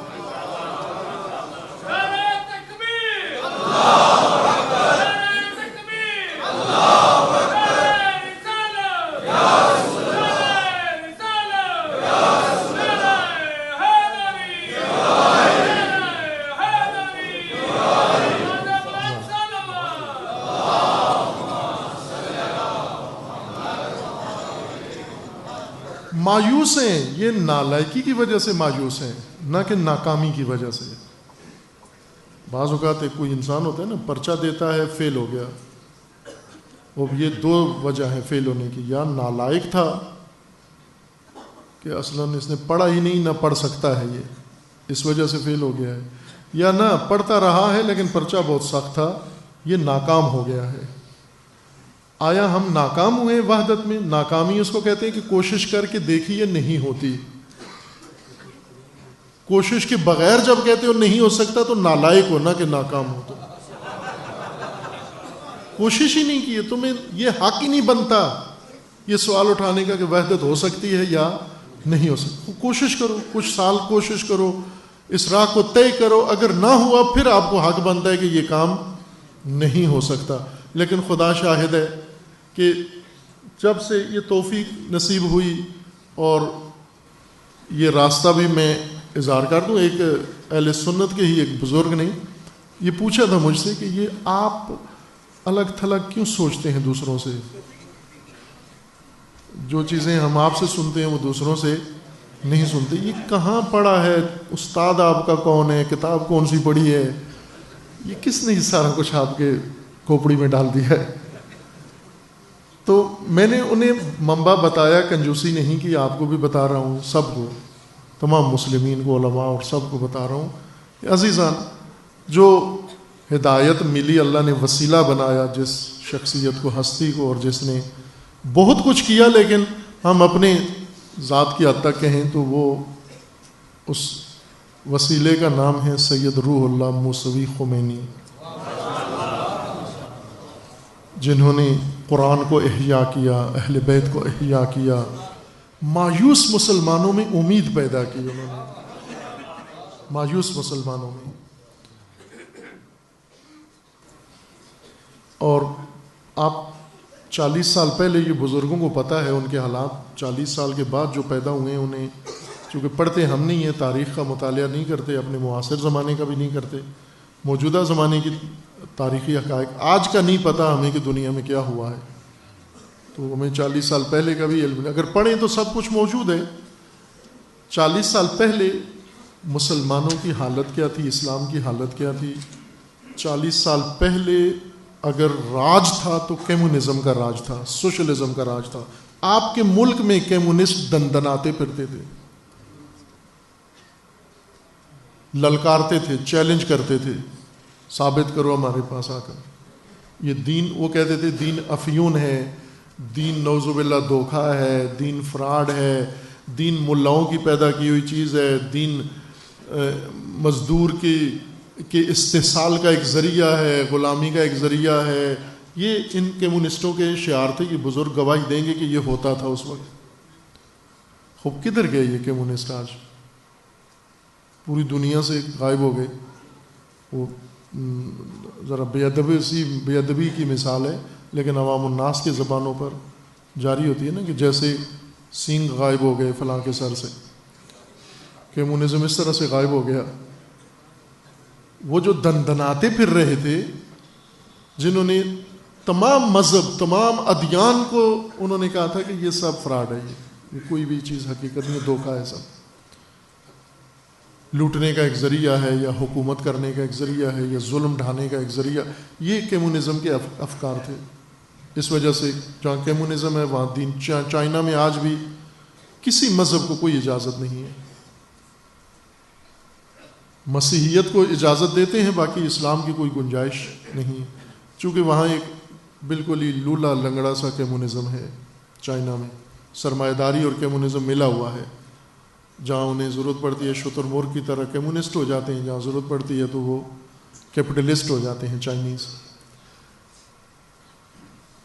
مایوس ہیں، یہ نالائکی کی وجہ سے مایوس ہیں، نہ کہ ناکامی کی وجہ سے. بعض اوقات ایک کوئی انسان ہوتا ہے نا، پرچہ دیتا ہے، فیل ہو گیا. وہ یہ دو وجہ ہے فیل ہونے کی، یا نالائق تھا کہ اصلاً اس نے پڑھا ہی نہیں، نہ پڑھ سکتا ہے یہ، اس وجہ سے فیل ہو گیا ہے، یا نہ پڑھتا رہا ہے لیکن پرچہ بہت سخت تھا، یہ ناکام ہو گیا ہے. آیا ہم ناکام ہوئے وحدت میں؟ ناکامی اس کو کہتے ہیں کہ کوشش کر کے دیکھی یہ نہیں ہوتی. کوشش کے بغیر جب کہتے ہو نہیں ہو سکتا تو نالائق ہو، نہ کہ ناکام ہو. تو کوشش ہی نہیں کی ہے، تمہیں یہ حق ہی نہیں بنتا یہ سوال اٹھانے کا کہ وحدت ہو سکتی ہے یا نہیں ہو سکتی. کوشش کرو، کچھ سال کوشش کرو، اس راہ کو طے کرو. اگر نہ ہوا پھر آپ کو حق بنتا ہے کہ یہ کام نہیں ہو سکتا. لیکن خدا شاہد ہے کہ جب سے یہ توفیق نصیب ہوئی، اور یہ راستہ بھی میں اظہار کر دوں، ایک اہل سنت کے ہی ایک بزرگ نے یہ پوچھا تھا مجھ سے کہ یہ آپ الگ تھلگ کیوں سوچتے ہیں دوسروں سے؟ جو چیزیں ہم آپ سے سنتے ہیں وہ دوسروں سے نہیں سنتے. یہ کہاں پڑھا ہے؟ استاد آپ کا کون ہے؟ کتاب کون سی پڑھی ہے؟ یہ کس نے سارا کچھ آپ کے کھوپڑی میں ڈال دیا ہے؟ تو میں نے انہیں منبع بتایا، کنجوسی نہیں کی، آپ کو بھی بتا رہا ہوں، سب کو، تمام مسلمین کو، علماء اور سب کو بتا رہا ہوں کہ عزیزان، جو ہدایت ملی اللہ نے وسیلہ بنایا جس شخصیت کو، ہستی کو، اور جس نے بہت کچھ کیا، لیکن ہم اپنے ذات کی حد تک کہیں تو وہ اس وسیلے کا نام ہے سید روح اللہ موسوی خمینی، جنہوں نے قرآن کو احیاء کیا، اہل بیت کو احیاء کیا، مایوس مسلمانوں میں امید پیدا کی. انہوں نے مایوس مسلمانوں میں. اور آپ 40 سال پہلے یہ بزرگوں کو پتہ ہے ان کے حالات، 40 سال کے بعد جو پیدا ہوئے ہیں انہیں، چونکہ پڑھتے ہم نہیں ہیں، تاریخ کا مطالعہ نہیں کرتے، اپنے معاصر زمانے کا بھی نہیں کرتے، موجودہ زمانے کی تاریخی حقائق آج کا نہیں پتہ ہمیں کہ دنیا میں کیا ہوا ہے، تو ہمیں 40 سال پہلے کا بھی علم نہیں۔ اگر پڑھیں تو سب کچھ موجود ہے۔ 40 سال پہلے مسلمانوں کی حالت کیا تھی، اسلام کی حالت کیا تھی؟ 40 سال پہلے اگر راج تھا تو کمیونزم کا راج تھا، سوشلزم کا راج تھا۔ آپ کے ملک میں کمیونسٹ دندناتے پھرتے تھے، للکارتے تھے، چیلنج کرتے تھے، ثابت کرو ہمارے پاس آ کر یہ دین، وہ کہتے تھے دین افیون ہے، دین نعوذ باللہ دھوکہ ہے، دین فراڈ ہے، دین ملاؤں کی پیدا کی ہوئی چیز ہے، دین مزدور کے استحصال کا ایک ذریعہ ہے، غلامی کا ایک ذریعہ ہے۔ یہ ان کمیونسٹوں کے شعار تھے کہ بزرگ گواہی دیں گے کہ یہ ہوتا تھا اس وقت۔ خوب کدھر گئے یہ کمیونسٹ؟ آج پوری دنیا سے غائب ہو گئے۔ وہ ذرا بے ادبی کی مثال ہے، لیکن عوام الناس کے زبانوں پر جاری ہوتی ہے نا، کہ جیسے سینگ غائب ہو گئے فلاں کے سر سے، کمیونزم اس طرح سے غائب ہو گیا۔ وہ جو دندناتے پھر رہے تھے، جنہوں نے تمام مذہب، تمام ادیان کو انہوں نے کہا تھا کہ یہ سب فراڈ ہے، یہ کوئی بھی چیز حقیقت میں دھوکہ ہے، سب لوٹنے کا ایک ذریعہ ہے، یا حکومت کرنے کا ایک ذریعہ ہے، یا ظلم ڈھانے کا ایک ذریعہ۔ یہ کمیونزم کے افکار تھے۔ اس وجہ سے جہاں کمیونزم ہے وہاں دین، چائنا میں آج بھی کسی مذہب کو کوئی اجازت نہیں ہے۔ مسیحیت کو اجازت دیتے ہیں، باقی اسلام کی کوئی گنجائش نہیں، چونکہ وہاں ایک بالکل ہی لولا لنگڑا سا کمیونزم ہے۔ چائنا میں سرمایہ داری اور کمیونزم ملا ہوا ہے، جہاں انہیں ضرورت پڑتی ہے شتر مرغ کی طرح کمیونسٹ ہو جاتے ہیں، جہاں ضرورت پڑتی ہے تو وہ کیپٹلسٹ ہو جاتے ہیں چائنیز۔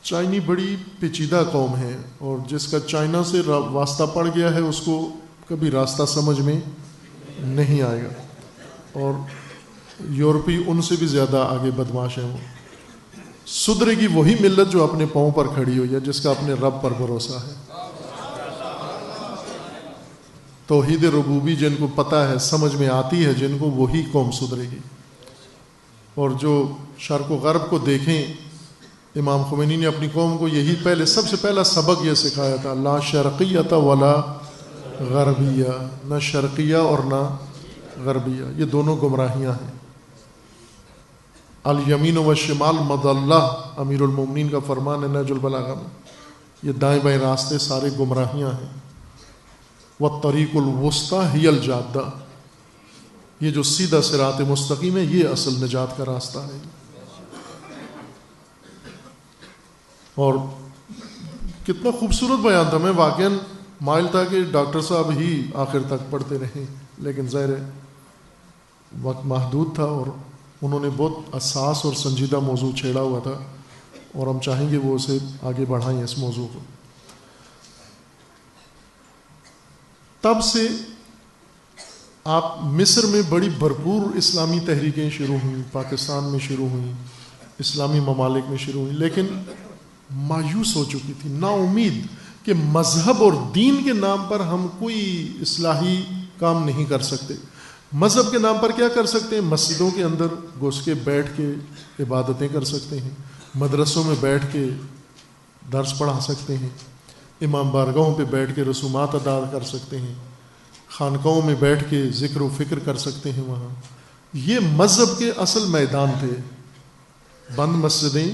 چائنی بڑی پیچیدہ قوم ہے، اور جس کا چائنا سے واسطہ پڑ گیا ہے اس کو کبھی راستہ سمجھ میں نہیں آئے گا، اور یورپی ان سے بھی زیادہ آگے بدماش ہیں۔ وہ سدھرے گی وہی ملت جو اپنے پاؤں پر کھڑی ہوئی ہے، جس کا اپنے رب پر بھروسہ ہے، توحید ربوبی جن کو پتہ ہے، سمجھ میں آتی ہے جن کو، وہی قوم سدھرے گی۔ اور جو شرق و غرب کو دیکھیں، امام خمینی نے اپنی قوم کو یہی سب سے پہلا سبق یہ سکھایا تھا، لا شرقیۃ ولا غربیہ، نہ شرقیہ اور نہ غربیہ، یہ دونوں گمراہیاں ہیں۔ الیمین و شمال مضلہ، امیر المومنین کا فرمان ہے نہج البلاغہ میں، یہ دائیں بائیں راستے سارے گمراہیاں ہیں۔ والطریق الوسطیٰ ہی الجادہ، یہ جو سیدھا صراط مستقیم ہے یہ اصل نجات کا راستہ ہے۔ اور کتنا خوبصورت بیان تھا، میں واقعاً مائل تھا کہ ڈاکٹر صاحب ہی آخر تک پڑھتے رہیں، لیکن ظاہر وقت محدود تھا، اور انہوں نے بہت حساس اور سنجیدہ موضوع چھیڑا ہوا تھا، اور ہم چاہیں گے وہ اسے آگے بڑھائیں اس موضوع کو۔ تب سے آپ مصر میں بڑی بھرپور اسلامی تحریکیں شروع ہوئیں، پاکستان میں شروع ہوئیں، اسلامی ممالک میں شروع ہوئیں، لیکن مایوس ہو چکی تھی، نا امید کہ مذہب اور دین کے نام پر ہم کوئی اصلاحی کام نہیں کر سکتے۔ مذہب کے نام پر کیا کر سکتے ہیں؟ مسجدوں کے اندر گھس کے بیٹھ کے عبادتیں کر سکتے ہیں، مدرسوں میں بیٹھ کے درس پڑھا سکتے ہیں، امام بارگاہوں پہ بیٹھ کے رسومات ادا کر سکتے ہیں، خانقاہوں میں بیٹھ کے ذکر و فکر کر سکتے ہیں۔ وہاں یہ مذہب کے اصل میدان تھے، بند مسجدیں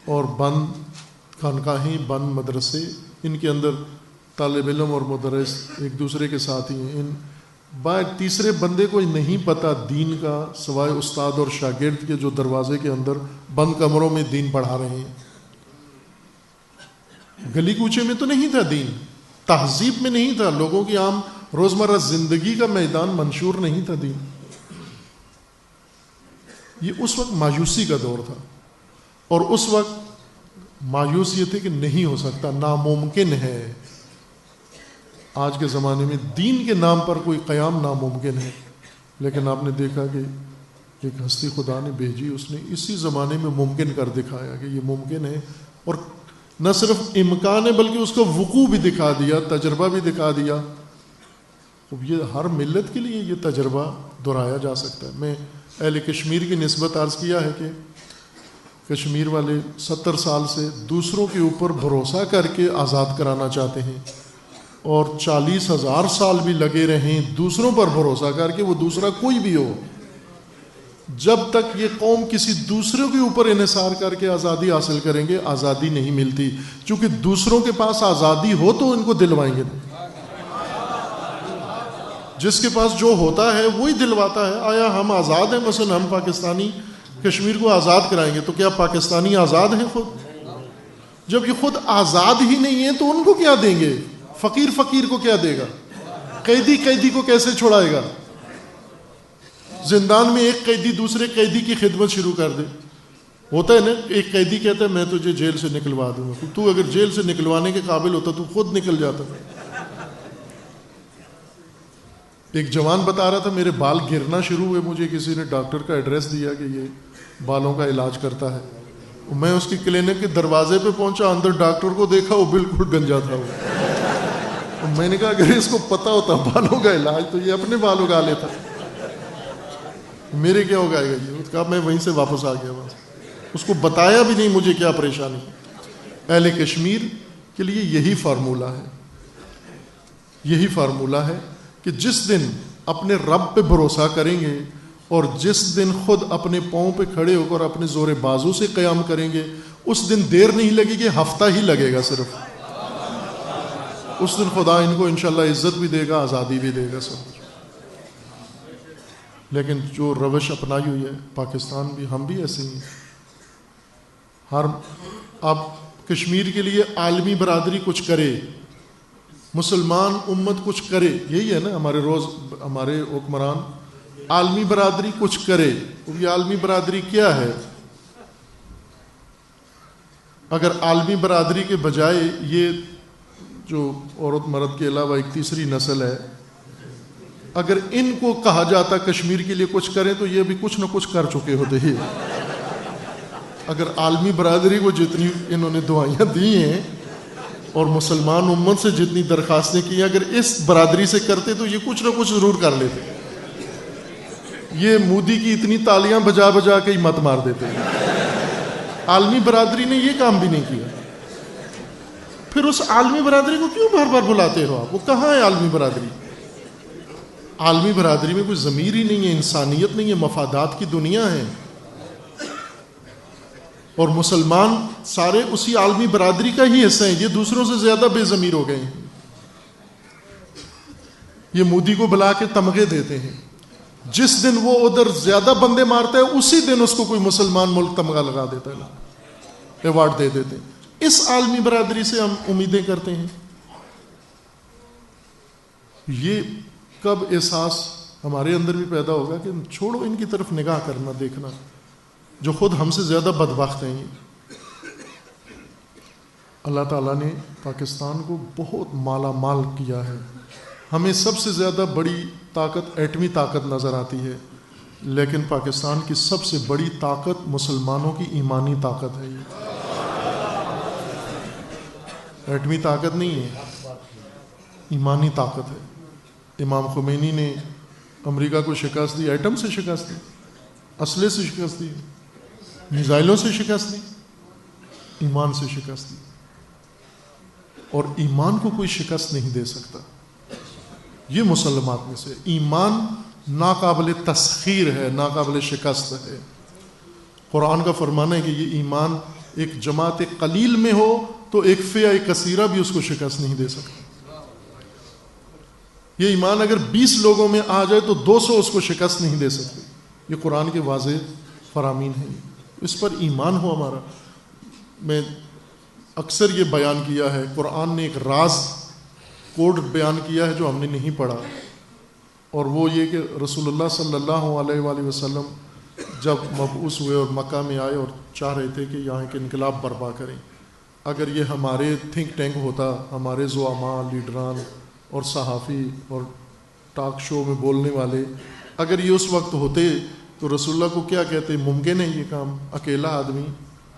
اور بند خانقاہیں، بند مدرسے، ان کے اندر طالب علم اور مدرس ایک دوسرے کے ساتھ ہی ہیں۔ تیسرے بندے کو نہیں پتہ دین کا، سوائے استاد اور شاگرد کے جو دروازے کے اندر بند کمروں میں دین پڑھا رہے ہیں۔ گلی کوچے میں تو نہیں تھا دین، تہذیب میں نہیں تھا، لوگوں کی عام روزمرہ زندگی کا میدان منشور نہیں تھا دین۔ یہ اس وقت مایوسی کا دور تھا، اور اس وقت مایوس یہ تھے کہ نہیں ہو سکتا، ناممکن ہے۔ آج کے زمانے میں دین کے نام پر کوئی قیام ناممکن ہے، لیکن آپ نے دیکھا کہ ایک ہستی خدا نے بھیجی، اس نے اسی زمانے میں ممکن کر دکھایا کہ یہ ممکن ہے۔ اور نہ صرف امکان ہے بلکہ اس کا وقوع بھی دکھا دیا، تجربہ بھی دکھا دیا. اب یہ ہر ملت کے لیے یہ تجربہ دہرایا جا سکتا ہے. میں اہل کشمیر کی نسبت عرض کیا ہے کہ کشمیر والے 70 سال سے دوسروں کے اوپر بھروسہ کر کے آزاد کرانا چاہتے ہیں، اور 40,000 سال بھی لگے رہیں دوسروں پر بھروسہ کر کے، وہ دوسرا کوئی بھی ہو. جب تک یہ قوم کسی دوسروں کے اوپر انحصار کر کے آزادی حاصل کریں گے، آزادی نہیں ملتی. چونکہ دوسروں کے پاس آزادی ہو تو ان کو دلوائیں گے. جس کے پاس جو ہوتا ہے وہی دلواتا ہے. آیا ہم آزاد ہیں؟ مثلا ہم پاکستانی کشمیر کو آزاد کرائیں گے تو کیا پاکستانی آزاد ہیں خود؟ جب یہ خود آزاد ہی نہیں ہے تو ان کو کیا دیں گے؟ فقیر کو کیا دے گا؟ قیدی کو کیسے چھڑائے گا؟ زندان میں ایک قیدی دوسرے قیدی کی خدمت شروع کر دے. ہوتا ہے نا، ایک قیدی کہتا ہے میں تجھے جیل سے نکلوا دوں گا. تو اگر جیل سے نکلوانے کے قابل ہوتا تو خود نکل جاتا. ایک جوان بتا رہا تھا میرے بال گرنا شروع ہوئے، مجھے کسی نے ڈاکٹر کا ایڈریس دیا کہ یہ بالوں کا علاج کرتا ہے. میں اس کی کلینک کے دروازے پہ پہنچا، اندر ڈاکٹر کو دیکھا وہ بالکل گنجا تھا. میں نے کہا اگر اس کو پتا ہوتا بالوں کا علاج تو یہ اپنے بال اگا لیتا، میرے کیا اگائے گا یہ؟ کہا میں وہیں سے واپس آ گیا. اس کو بتایا بھی نہیں مجھے کیا پریشانی. اہل کشمیر کے لیے یہی فارمولہ ہے کہ جس دن اپنے رب پہ بھروسہ کریں گے اور جس دن خود اپنے پاؤں پہ کھڑے ہو کر اپنے زور بازو سے قیام کریں گے، اس دن دیر نہیں لگے گی، ہفتہ ہی لگے گا صرف. اس دن خدا ان کو انشاءاللہ عزت بھی دے گا، آزادی بھی دے گا سب. لیکن جو روش اپنائی ہوئی ہے پاکستان بھی، ہم بھی ایسے ہی ہیں. اب کشمیر کے لیے عالمی برادری کچھ کرے، مسلمان امت کچھ کرے، یہی ہے نا ہمارے حکمران. عالمی برادری کچھ کرے. یہ عالمی برادری کیا ہے؟ اگر عالمی برادری کے بجائے یہ جو عورت مرد کے علاوہ ایک تیسری نسل ہے، اگر ان کو کہا جاتا کشمیر کے لیے کچھ کریں تو یہ بھی کچھ نہ کچھ کر چکے ہوتے ہیں. اگر عالمی برادری کو جتنی انہوں نے دعائیاں دی ہیں اور مسلمان امت سے جتنی درخواستیں کی ہیں، اگر اس برادری سے کرتے تو یہ کچھ نہ کچھ ضرور کر لیتے. یہ مودی کی اتنی تالیاں بجا بجا کے ہی مت مار دیتے. عالمی برادری نے یہ کام بھی نہیں کیا. پھر اس عالمی برادری کو کیوں بار بار بلاتے ہو آپ؟ وہ کہاں ہے عالمی برادری؟ عالمی برادری میں کوئی ضمیر ہی نہیں ہے، انسانیت نہیں ہے، مفادات کی دنیا ہے. اور مسلمان سارے اسی عالمی برادری کا ہی حصہ ہیں. یہ دوسروں سے زیادہ بے ضمیر ہو گئے ہیں. یہ مودی کو بلا کے تمغے دیتے ہیں. جس دن وہ ادھر زیادہ بندے مارتا ہے اسی دن اس کو کوئی مسلمان ملک تمغہ لگا دیتا ہے، ایوارڈ دے دیتے ہیں. اس عالمی برادری سے ہم امیدیں کرتے ہیں. یہ کب احساس ہمارے اندر بھی پیدا ہوگا کہ چھوڑو ان کی طرف نگاہ کرنا دیکھنا، جو خود ہم سے زیادہ بدبخت ہیں. اللہ تعالیٰ نے پاکستان کو بہت مالا مال کیا ہے. ہمیں سب سے زیادہ بڑی طاقت ایٹمی طاقت نظر آتی ہے، لیکن پاکستان کی سب سے بڑی طاقت مسلمانوں کی ایمانی طاقت ہے. یہ ایٹمی طاقت نہیں ہے، ایمانی طاقت ہے. امام خمینی نے امریکہ کو شکست دی، ایٹم سے شکست دی، اسلحے سے شکست دی، میزائلوں سے شکست دی، ایمان سے شکست دی. اور ایمان کو کوئی شکست نہیں دے سکتا. یہ مسلمات میں سے ایمان ناقابل تسخیر ہے، ناقابل شکست ہے. قرآن کا فرمانا ہے کہ یہ ایمان ایک جماعت قلیل میں ہو تو ایک فئہ کثیرہ بھی اس کو شکست نہیں دے سکتا. یہ ایمان اگر 20 لوگوں میں آ جائے تو 200 اس کو شکست نہیں دے سکتے. یہ قرآن کے واضح فرامین ہیں. اس پر ایمان ہو ہمارا. میں اکثر یہ بیان کیا ہے، قرآن نے ایک راز کوڈ بیان کیا ہے جو ہم نے نہیں پڑھا، اور وہ یہ کہ رسول اللہ صلی اللہ علیہ وآلہ وسلم جب مبعوث ہوئے اور مکہ میں آئے اور چاہ رہے تھے کہ یہاں کے انقلاب برپا کریں، اگر یہ ہمارے تھنک ٹینک ہوتا، ہمارے زعماء، لیڈران اور صحافی اور ٹاک شو میں بولنے والے اگر یہ اس وقت ہوتے تو رسول اللہ کو کیا کہتے؟ ممکن ہے یہ کام؟ اکیلا آدمی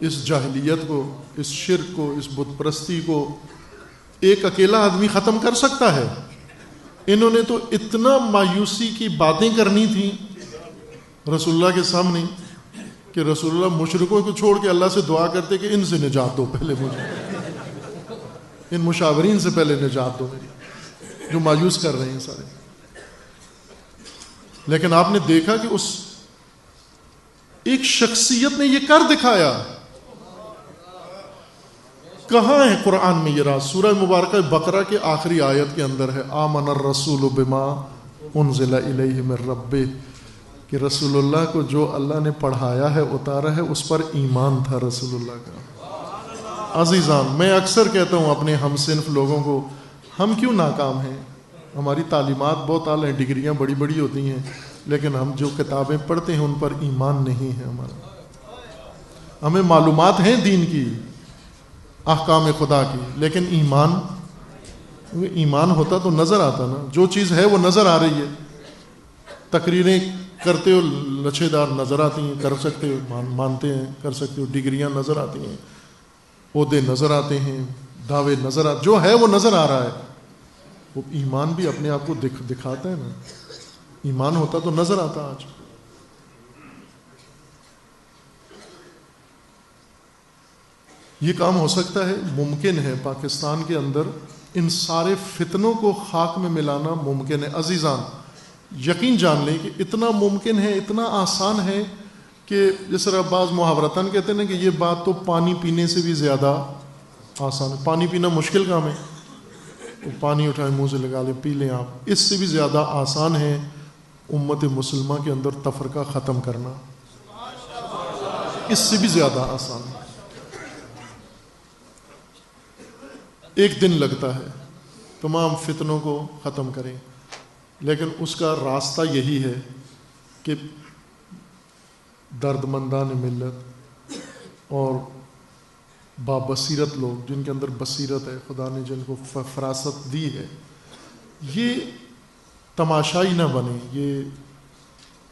اس جاہلیت کو، اس شرک کو، اس بت پرستی کو ایک اکیلا آدمی ختم کر سکتا ہے؟ انہوں نے تو اتنا مایوسی کی باتیں کرنی تھیں رسول اللہ کے سامنے کہ رسول اللہ مشرکوں کو چھوڑ کے اللہ سے دعا کرتے کہ ان سے نجات دو، پہلے مجھے ان مشاورین سے پہلے نجات دو میری، جو مایوس کر رہے ہیں سارے۔ لیکن آپ نے دیکھا کہ اس ایک شخصیت نے یہ کر دکھایا۔ کہاں ہے قرآن میں یہ راز؟ سورہ مبارکہ بقرہ کے آخری آیت کے اندر ہے، آمن الرسول بما انزل الیہ من ربہ، کہ رسول اللہ کو جو اللہ نے پڑھایا ہے، اتارا ہے، اس پر ایمان تھا رسول اللہ کا۔ عزیزان، میں اکثر کہتا ہوں اپنے ہم صنف لوگوں کو، ہم کیوں ناکام ہیں؟ ہماری تعلیمات بہت اعلیٰ ہیں، ڈگریاں بڑی بڑی ہوتی ہیں، لیکن ہم جو کتابیں پڑھتے ہیں ان پر ایمان نہیں ہے ہمارا۔ ہمیں معلومات ہیں دین کی، احکام خدا کی، لیکن ایمان ہوتا تو نظر آتا نا۔ جو چیز ہے وہ نظر آ رہی ہے، تقریریں کرتے ہو لچھے دار نظر آتی ہیں، کر سکتے ہو، مانتے ہیں، کر سکتے ہو، ڈگریاں نظر آتی ہیں، عہدے نظر آتے ہیں، دعوے نظر آتے، جو ہے وہ نظر آ رہا ہے۔ وہ ایمان بھی اپنے آپ کو دکھاتا ہے نا، ایمان ہوتا تو نظر آتا۔ آج یہ کام ہو سکتا ہے، ممکن ہے۔ پاکستان کے اندر ان سارے فتنوں کو خاک میں ملانا ممکن ہے۔ عزیزان، یقین جان لیں کہ اتنا ممکن ہے، اتنا آسان ہے کہ جس طرح بعض محاورتاً کہتے ہیں کہ یہ بات تو پانی پینے سے بھی زیادہ آسان ہے۔ پانی پینا مشکل کام ہے، وہ پانی اٹھائیں منہ سے لگا لیں، پی لیں آپ۔ اس سے بھی زیادہ آسان ہے امت مسلمہ کے اندر تفرقہ ختم کرنا، اس سے بھی زیادہ آسان ہے۔ ایک دن لگتا ہے تمام فتنوں کو ختم کریں، لیکن اس کا راستہ یہی ہے کہ درد مندان ملت اور بابصیرت لوگ، جن کے اندر بصیرت ہے، خدا نے جن کو فراست دی ہے، یہ تماشائی نہ بنیں، یہ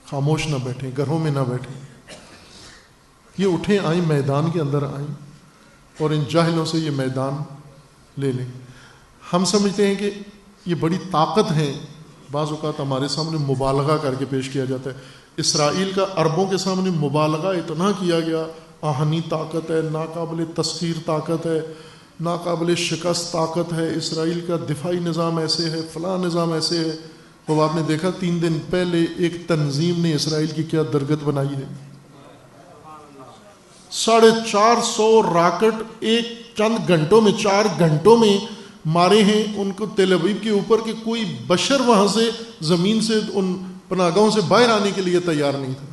خاموش نہ بیٹھیں، گھروں میں نہ بیٹھیں، یہ اٹھیں، آئیں، میدان کے اندر آئیں اور ان جاہلوں سے یہ میدان لے لیں۔ ہم سمجھتے ہیں کہ یہ بڑی طاقت ہے، بعض اوقات ہمارے سامنے مبالغہ کر کے پیش کیا جاتا ہے۔ اسرائیل کا عربوں کے سامنے مبالغہ اتنا کیا گیا، آہنی طاقت ہے، ناقابل تسخیر طاقت ہے، ناقابل شکست طاقت ہے، اسرائیل کا دفاعی نظام ایسے ہے، فلاں نظام ایسے ہے۔ تو آپ نے دیکھا 3 دن پہلے ایک تنظیم نے اسرائیل کی کیا درگت بنائی ہے، 450 راکٹ ایک چند گھنٹوں میں، 4 گھنٹوں میں مارے ہیں ان کو تل ابیب کے اوپر، کہ کوئی بشر وہاں سے زمین سے ان پناہگاہوں سے باہر آنے کے لیے تیار نہیں تھا۔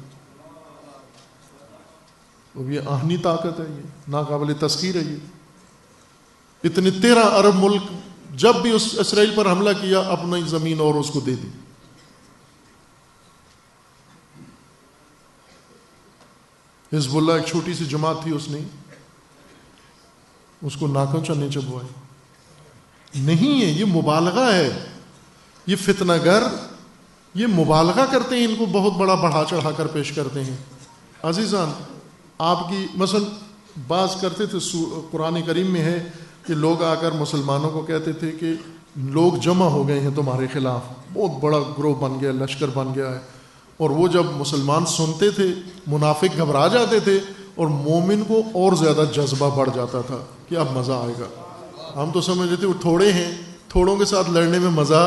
وہ یہ آہنی طاقت ہے، یہ ناقابل تسخیر ہے۔ یہ اتنے 13 ارب ملک جب بھی اس اسرائیل پر حملہ کیا، اپنی زمین اور اس کو دے دی۔ حزب اللہ ایک چھوٹی سی جماعت تھی، اس نے اس کو ناکوں چنے چبوائے۔ نہیں ہے، یہ مبالغہ ہے، یہ فتنہ گر یہ مبالغہ کرتے ہیں، ان کو بہت بڑا بڑھا چڑھا کر پیش کرتے ہیں۔ عزیزان، آپ کی مثلا بعض کرتے تھے، قرآن کریم میں ہے کہ لوگ آ کر مسلمانوں کو کہتے تھے کہ لوگ جمع ہو گئے ہیں تمہارے خلاف، بہت بڑا گروہ بن گیا، لشکر بن گیا ہے۔ اور وہ جب مسلمان سنتے تھے، منافق گھبرا جاتے تھے، اور مومن کو اور زیادہ جذبہ بڑھ جاتا تھا کہ اب مزہ آئے گا۔ ہم تو سمجھتے تھے وہ تھوڑے ہیں، تھوڑوں کے ساتھ لڑنے میں مزہ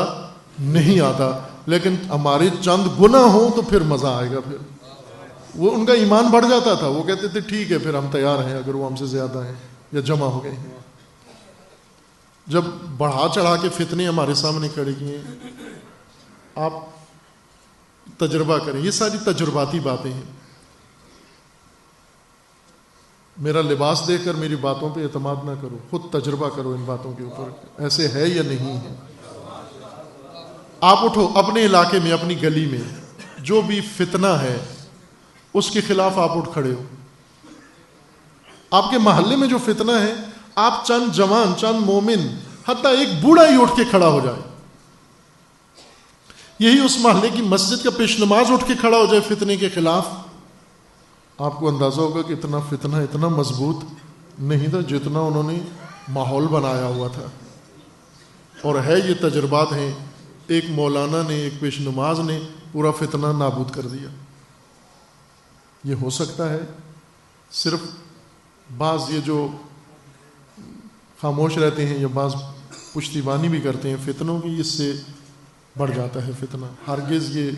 نہیں آتا، لیکن ہمارے چند گنا ہوں تو پھر مزہ آئے گا۔ پھر وہ ان کا ایمان بڑھ جاتا تھا، وہ کہتے تھے ٹھیک ہے پھر ہم تیار ہیں، اگر وہ ہم سے زیادہ ہیں یا جمع ہو گئے ہیں۔ جب بڑھا چڑھا کے فتنے ہمارے سامنے کھڑے کیے، آپ تجربہ کریں، یہ ساری تجرباتی باتیں ہیں۔ میرا لباس دیکھ کر میری باتوں پہ اعتماد نہ کرو، خود تجربہ کرو ان باتوں کے اوپر، ایسے ہے یا نہیں ہے۔ آپ اٹھو، اپنے علاقے میں، اپنی گلی میں جو بھی فتنہ ہے اس کے خلاف آپ اٹھ کھڑے ہو۔ آپ کے محلے میں جو فتنہ ہے، آپ چند جوان، چند مومن، حتیٰ ایک بوڑھا ہی اٹھ کے کھڑا ہو جائے، یہی اس محلے کی مسجد کا پیش نماز اٹھ کے کھڑا ہو جائے فتنے کے خلاف، آپ کو اندازہ ہوگا کہ اتنا فتنہ اتنا مضبوط نہیں تھا جتنا انہوں نے ماحول بنایا ہوا تھا. اور ہے یہ تجربات ہیں, ایک مولانا نے, ایک پیش نماز نے پورا فتنہ نابود کر دیا. یہ ہو سکتا ہے صرف بعض یہ جو خاموش رہتے ہیں یا بعض پشتیبانی بھی کرتے ہیں فتنوں کی, اس سے بڑھ جاتا ہے فتنہ. ہرگز یہ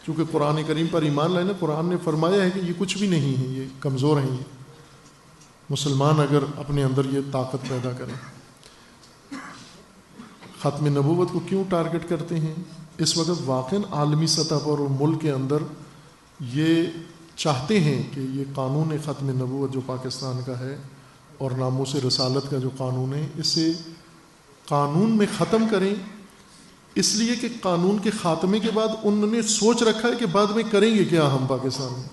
چونکہ قرآن کریم پر ایمان لائے نا, قرآن نے فرمایا ہے کہ یہ کچھ بھی نہیں ہے, یہ کمزور ہیں. یہ مسلمان اگر اپنے اندر یہ طاقت پیدا کریں. ختم نبوت کو کیوں ٹارگٹ کرتے ہیں؟ اس وقت واقعاً عالمی سطح پر اور ملک کے اندر یہ چاہتے ہیں کہ یہ قانون ختم نبوت جو پاکستان کا ہے اور ناموس رسالت کا جو قانون ہے, اسے قانون میں ختم کریں, اس لیے کہ قانون کے خاتمے کے بعد انہوں نے سوچ رکھا ہے کہ بعد میں کریں گے کیا ہم پاکستان میں.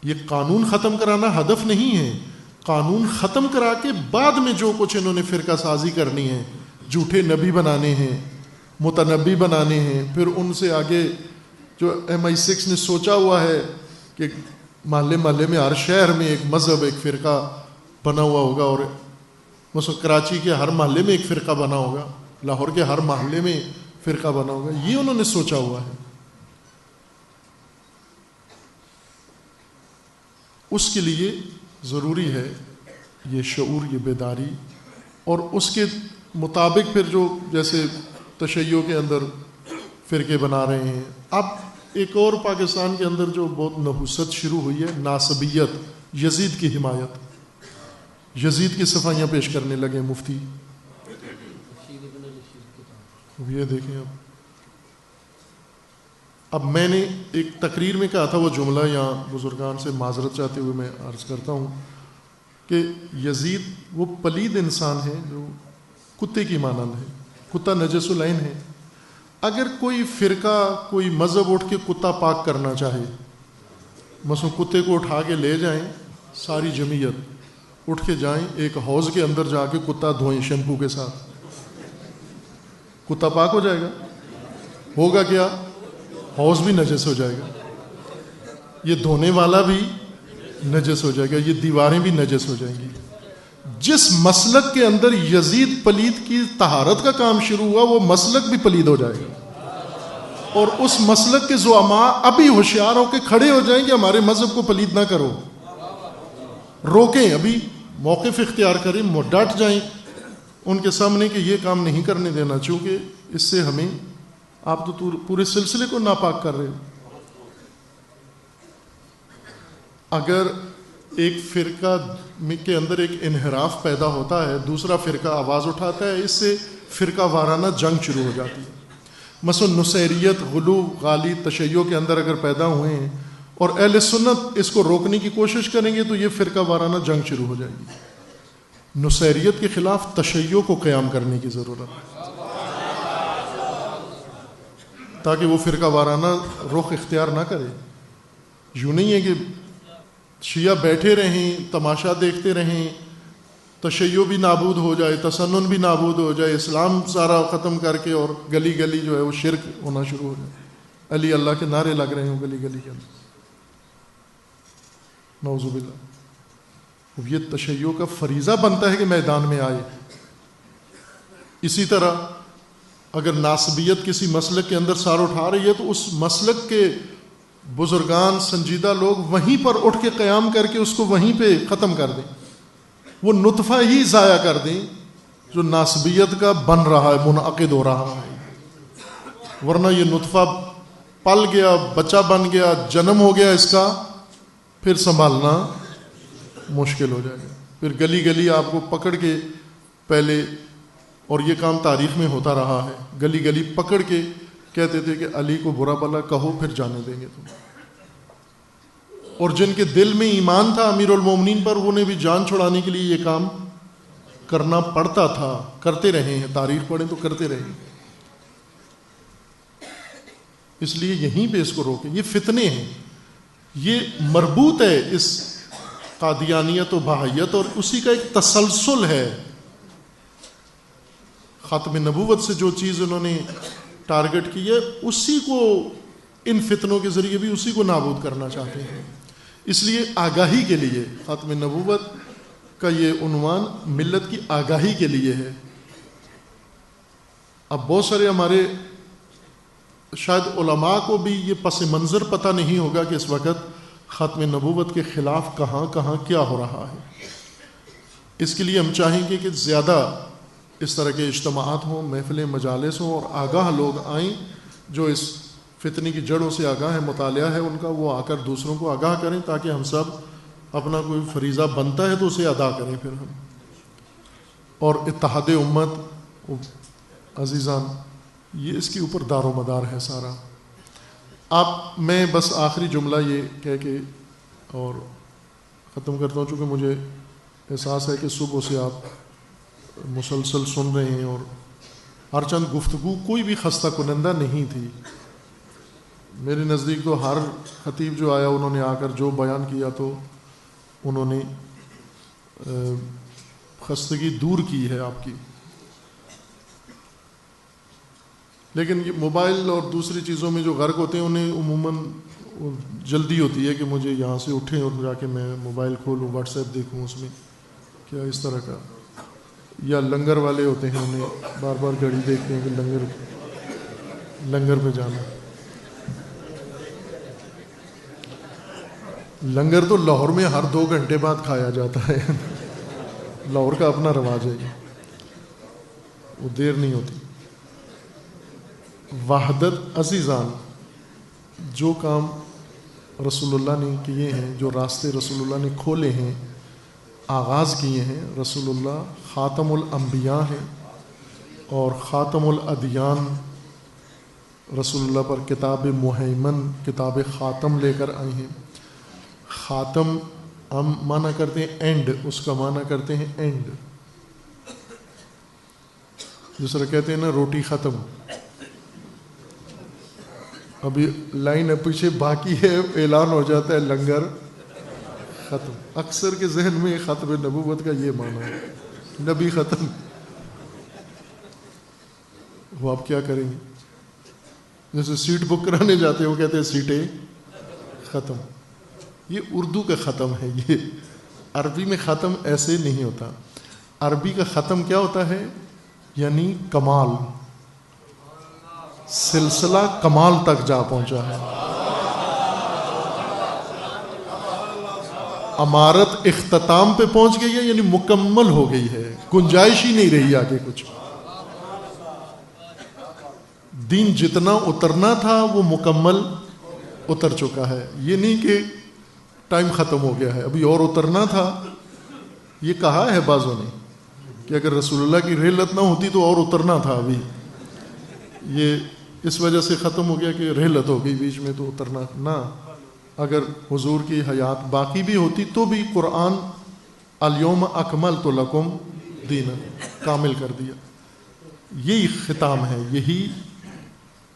یہ قانون ختم کرانا ہدف نہیں ہے, قانون ختم کرا کے بعد میں جو کچھ انہوں نے فرقہ سازی کرنی ہے, جھوٹے نبی بنانے ہیں, متنبی بنانے ہیں, پھر ان سے آگے جو MI6 نے سوچا ہوا ہے کہ محلے محلے میں ہر شہر میں ایک مذہب ایک فرقہ بنا ہوا ہوگا, اور مثلا کراچی کے ہر محلے میں ایک فرقہ بنا ہوگا, لاہور کے ہر محلے میں فرقہ بنا ہوگا. یہ انہوں نے سوچا ہوا ہے. اس کے لیے ضروری ہے یہ شعور, یہ بیداری, اور اس کے مطابق پھر جو جیسے تشیع کے اندر فرقے بنا رہے ہیں. اب ایک اور پاکستان کے اندر جو بہت نحوست شروع ہوئی ہے, ناسبیت, یزید کی حمایت, یزید کی صفائیاں پیش کرنے لگے مفتی. یہ دیکھیں اب میں نے ایک تقریر میں کہا تھا وہ جملہ, یہاں بزرگان سے معذرت چاہتے ہوئے میں عرض کرتا ہوں کہ یزید وہ پلید انسان ہے جو کتے کی مانند ہے, کتا نجس العین ہے. اگر کوئی فرقہ کوئی مذہب اٹھ کے کتا پاک کرنا چاہے, مثلا کتے کو اٹھا کے لے جائیں, ساری جمعیت اٹھ کے جائیں, ایک حوض کے اندر جا کے کتا دھوئیں شیمپو کے ساتھ, کتا پاک ہو جائے گا؟ ہوگا کیا؟ حوض بھی نجس ہو جائے گا, یہ دھونے والا بھی نجس ہو جائے گا, یہ دیواریں بھی نجس ہو جائیں گی. جس مسلک کے اندر یزید پلید کی طہارت کا کام شروع ہوا وہ مسلک بھی پلید ہو جائے گا, اور اس مسلک کے زعماء ابھی ہوشیار ہو کے کھڑے ہو جائیں کہ ہمارے مذہب کو پلید نہ کرو, روکیں, ابھی موقف اختیار کریں, ڈٹ جائیں ان کے سامنے کہ یہ کام نہیں کرنے دینا, چونکہ اس سے ہمیں, آپ تو پورے سلسلے کو ناپاک کر رہے ہو. اگر ایک فرقہ کے اندر ایک انحراف پیدا ہوتا ہے, دوسرا فرقہ آواز اٹھاتا ہے, اس سے فرقہ وارانہ جنگ شروع ہو جاتی ہے. مثلا نصیریت, غلو, غالی, تشیع کے اندر اگر پیدا ہوئے ہیں اور اہل سنت اس کو روکنے کی کوشش کریں گے تو یہ فرقہ وارانہ جنگ شروع ہو جائے گی. نصیریت کے خلاف تشیع کو قیام کرنے کی ضرورت ہے تاکہ وہ فرقہ وارانہ رخ اختیار نہ کرے. یوں نہیں ہے کہ شیعہ بیٹھے رہیں, تماشا دیکھتے رہیں, تشیع بھی نابود ہو جائے, تسنن بھی نابود ہو جائے, اسلام سارا ختم کر کے اور گلی گلی جو ہے وہ شرک ہونا شروع ہو جائے, علی اللہ کے نعرے لگ رہے ہوں گلی گلی کے اندر, نعوذ باللہ. یہ تشیع کا فریضہ بنتا ہے کہ میدان میں آئے. اسی طرح اگر ناسبیت کسی مسلک کے اندر سار اٹھا رہی ہے تو اس مسلک کے بزرگان سنجیدہ لوگ وہیں پر اٹھ کے قیام کر کے اس کو وہیں پہ ختم کر دیں, وہ نطفہ ہی ضائع کر دیں جو ناسبیت کا بن رہا ہے, منعقد ہو رہا ہے. ورنہ یہ نطفہ پل گیا, بچہ بن گیا, جنم ہو گیا اس کا, پھر سنبھالنا مشکل ہو جائے گا. پھر گلی گلی آپ کو پکڑ کے پہلے, اور یہ کام تاریخ میں ہوتا رہا ہے, گلی گلی پکڑ کے کہتے تھے کہ علی کو برا بھلا کہو پھر جانے دیں گے تم. اور جن کے دل میں ایمان تھا امیر المومنین پر, وہ نے بھی جان چھڑانے کے لیے یہ کام کرنا پڑتا تھا, کرتے رہے ہیں, تاریخ پڑھیں تو کرتے رہے. اس لیے یہیں پہ اس کو روکیں. یہ فتنے ہیں, یہ مربوط ہے اس قادیانیت و بہائیت, اور اسی کا ایک تسلسل ہے. ختم نبوت سے جو چیز انہوں نے ٹارگٹ کی ہے اسی کو ان فتنوں کے ذریعے بھی اسی کو نابود کرنا چاہتے ہیں. اس لیے آگاہی کے لیے ختم نبوت کا یہ عنوان ملت کی آگاہی کے لیے ہے. اب بہت سارے ہمارے شاید علماء کو بھی یہ پس منظر پتہ نہیں ہوگا کہ اس وقت ختم نبوت کے خلاف کہاں کہاں کیا ہو رہا ہے. اس کے لیے ہم چاہیں گے کہ زیادہ اس طرح کے اجتماعات ہوں, محفلیں, مجالس ہوں, اور آگاہ لوگ آئیں جو اس فتنی کی جڑوں سے آگاہ ہے, مطالعہ ہے ان کا, وہ آ کر دوسروں کو آگاہ کریں تاکہ ہم سب اپنا کوئی فریضہ بنتا ہے تو اسے ادا کریں پھر ہم. اور اتحاد امت عزیزان یہ اس کے اوپر دار و مدار ہے سارا. میں بس آخری جملہ یہ کہہ کے اور ختم کرتا ہوں, چونکہ مجھے احساس ہے کہ صبح سے آپ مسلسل سن رہے ہیں اور ہر چند گفتگو کوئی بھی خستہ کنندہ نہیں تھی. میرے نزدیک تو ہر خطیب جو آیا انہوں نے آ کر جو بیان کیا تو انہوں نے خستگی دور کی ہے آپ کی. لیکن یہ موبائل اور دوسری چیزوں میں جو غرق ہوتے ہیں انہیں عموماً جلدی ہوتی ہے کہ مجھے یہاں سے اٹھیں اور جا کے میں موبائل کھولوں, واٹس ایپ دیکھوں, اس میں کیا اس طرح کا. یا لنگر والے ہوتے ہیں انہیں بار بار گھڑی دیکھتے ہیں کہ لنگر پہ جانا. لنگر تو لاہور میں ہر 2 گھنٹے بعد کھایا جاتا ہے. لاہور کا اپنا رواج ہے یہ, وہ دیر نہیں ہوتی. وحدت عزیزان, جو کام رسول اللہ نے کیے ہیں, جو راستے رسول اللہ نے کھولے ہیں, آغاز کیے ہیں, رسول اللہ خاتم الانبیاء ہیں اور خاتم الادیان. رسول اللہ پر کتاب مہیمن, کتاب خاتم لے کر آئے ہیں. خاتم ہم معنی کرتے ہیں اینڈ, اس کا معنی کرتے ہیں اینڈ. جس طرح کہتے ہیں نا روٹی ختم, ابھی لائن پیچھے باقی ہے, اعلان ہو جاتا ہے لنگر ختم. اکثر کے ذہن میں ختم نبوت کا یہ معنی ہے, نبی ختم. وہ آپ کیا کریں گے؟ جیسے سیٹ بک کرانے جاتے ہیں وہ کہتے ہیں سیٹیں ختم. یہ اردو کا ختم ہے, یہ عربی میں ختم ایسے نہیں ہوتا. عربی کا ختم کیا ہوتا ہے؟ یعنی کمال, سلسلہ کمال تک جا پہنچا ہے. عمارت اختتام پہ پہنچ گئی ہے, یعنی مکمل ہو گئی ہے, گنجائش ہی نہیں رہی آگے کچھ. دین جتنا اترنا تھا وہ مکمل اتر چکا ہے. یہ نہیں کہ ٹائم ختم ہو گیا ہے, ابھی اور اترنا تھا. یہ کہا ہے بعضوں نے کہ اگر رسول اللہ کی رحلت نہ ہوتی تو اور اترنا تھا. ابھی یہ اس وجہ سے ختم ہو گیا کہ رحلت ہو گئی بیچ میں تو اترنا نہ. اگر حضور کی حیات باقی بھی ہوتی تو بھی قرآن الیوم اکملت لکم دینا کامل کر دیا. یہی ختام ہے, یہی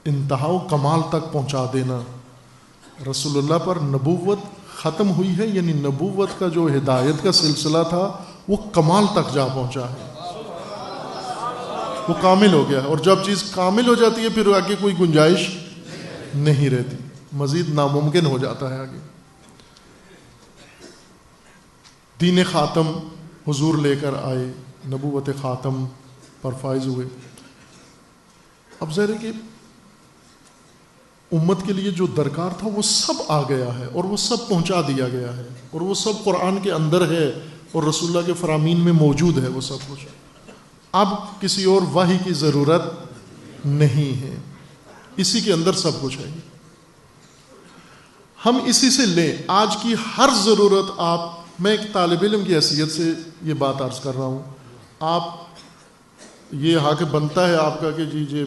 انتہا و کمال تک پہنچا دینا. رسول اللہ پر نبوت ختم ہوئی ہے, یعنی نبوت کا جو ہدایت کا سلسلہ تھا وہ کمال تک جا پہنچا ہے, وہ کامل ہو گیا ہے. اور جب چیز کامل ہو جاتی ہے پھر آگے کوئی گنجائش نہیں رہتی, مزید ناممکن ہو جاتا ہے آگے. دین خاتم حضور لے کر آئے, نبوت خاتم پر فائز ہوئے. اب ظاہر ہے کہ امت کے لیے جو درکار تھا وہ سب آ گیا ہے اور وہ سب پہنچا دیا گیا ہے, اور وہ سب قرآن کے اندر ہے اور رسول اللہ کے فرامین میں موجود ہے وہ سب کچھ. اب کسی اور وحی کی ضرورت نہیں ہے, اسی کے اندر سب کچھ ہے. ہم اسی سے لیں. آج کی ہر ضرورت آپ, میں ایک طالب علم کی حیثیت سے یہ بات عرض کر رہا ہوں, آپ یہ حق بنتا ہے آپ کا کہ جی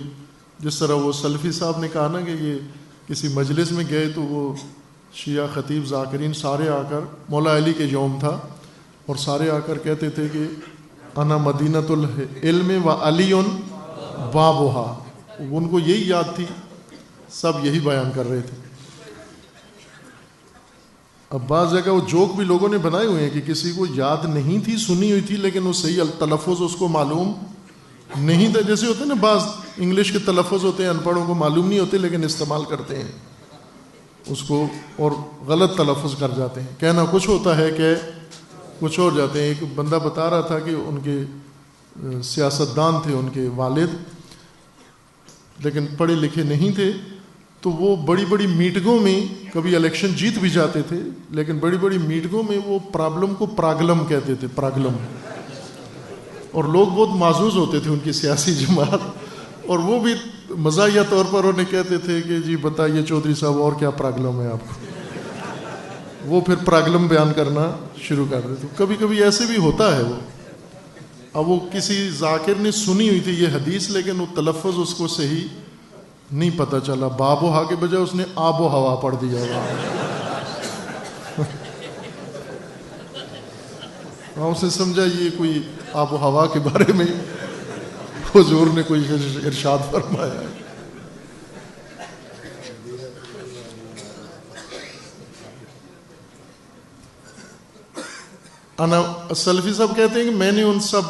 جس طرح وہ سلفی صاحب نے کہا نا کہ یہ کسی مجلس میں گئے تو وہ شیعہ خطیب ذاکرین سارے آ کر, مولا علی کے یوم تھا, اور سارے آ کر کہتے تھے کہ انا مدینۃ العلم و علی بابھا. ان کو یہی یاد تھی, سب یہی بیان کر رہے تھے. اب بعض جگہ وہ جوک بھی لوگوں نے بنائے ہوئے ہیں کہ کسی کو یاد نہیں تھی, سنی ہوئی تھی, لیکن وہ صحیح تلفظ اس کو معلوم نہیں تھا. جیسے ہوتے ہیں نا بعض انگلش کے تلفظ ہوتے ہیں ان پڑھوں کو معلوم نہیں ہوتے لیکن استعمال کرتے ہیں. اس کو اور غلط تلفظ کر جاتے ہیں. کہنا کچھ ہوتا ہے کہ کچھ اور جاتے ہیں. ایک بندہ بتا رہا تھا کہ ان کے سیاستدان تھے ان کے والد, لیکن پڑھے لکھے نہیں تھے, تو وہ بڑی بڑی میٹنگوں میں کبھی الیکشن جیت بھی جاتے تھے, لیکن بڑی بڑی میٹنگوں میں وہ پرابلم کو پراگلم کہتے تھے, پراگلم, اور لوگ بہت معزوز ہوتے تھے ان کی سیاسی جماعت, اور وہ بھی مزاحیہ طور پر انہیں کہتے تھے کہ جی بتائیے چودھری صاحب اور کیا پراگلم ہے آپ کو. وہ پھر پراگلم بیان کرنا شروع کر دیتے. کبھی کبھی ایسے بھی ہوتا ہے. وہ اب وہ کسی ذاکر نے سنی ہوئی تھی یہ حدیث, لیکن وہ تلفظ اس کو صحیح نہیں پتہ چلا, باب و ہا کے بجائے اس نے آب و ہوا پڑھ دیا. اس نے سمجھا یہ کوئی آب و ہوا کے بارے میں حضور نے کوئی ارشاد فرمایا ہے. سلفی صاحب کہتے ہیں کہ میں نے ان سب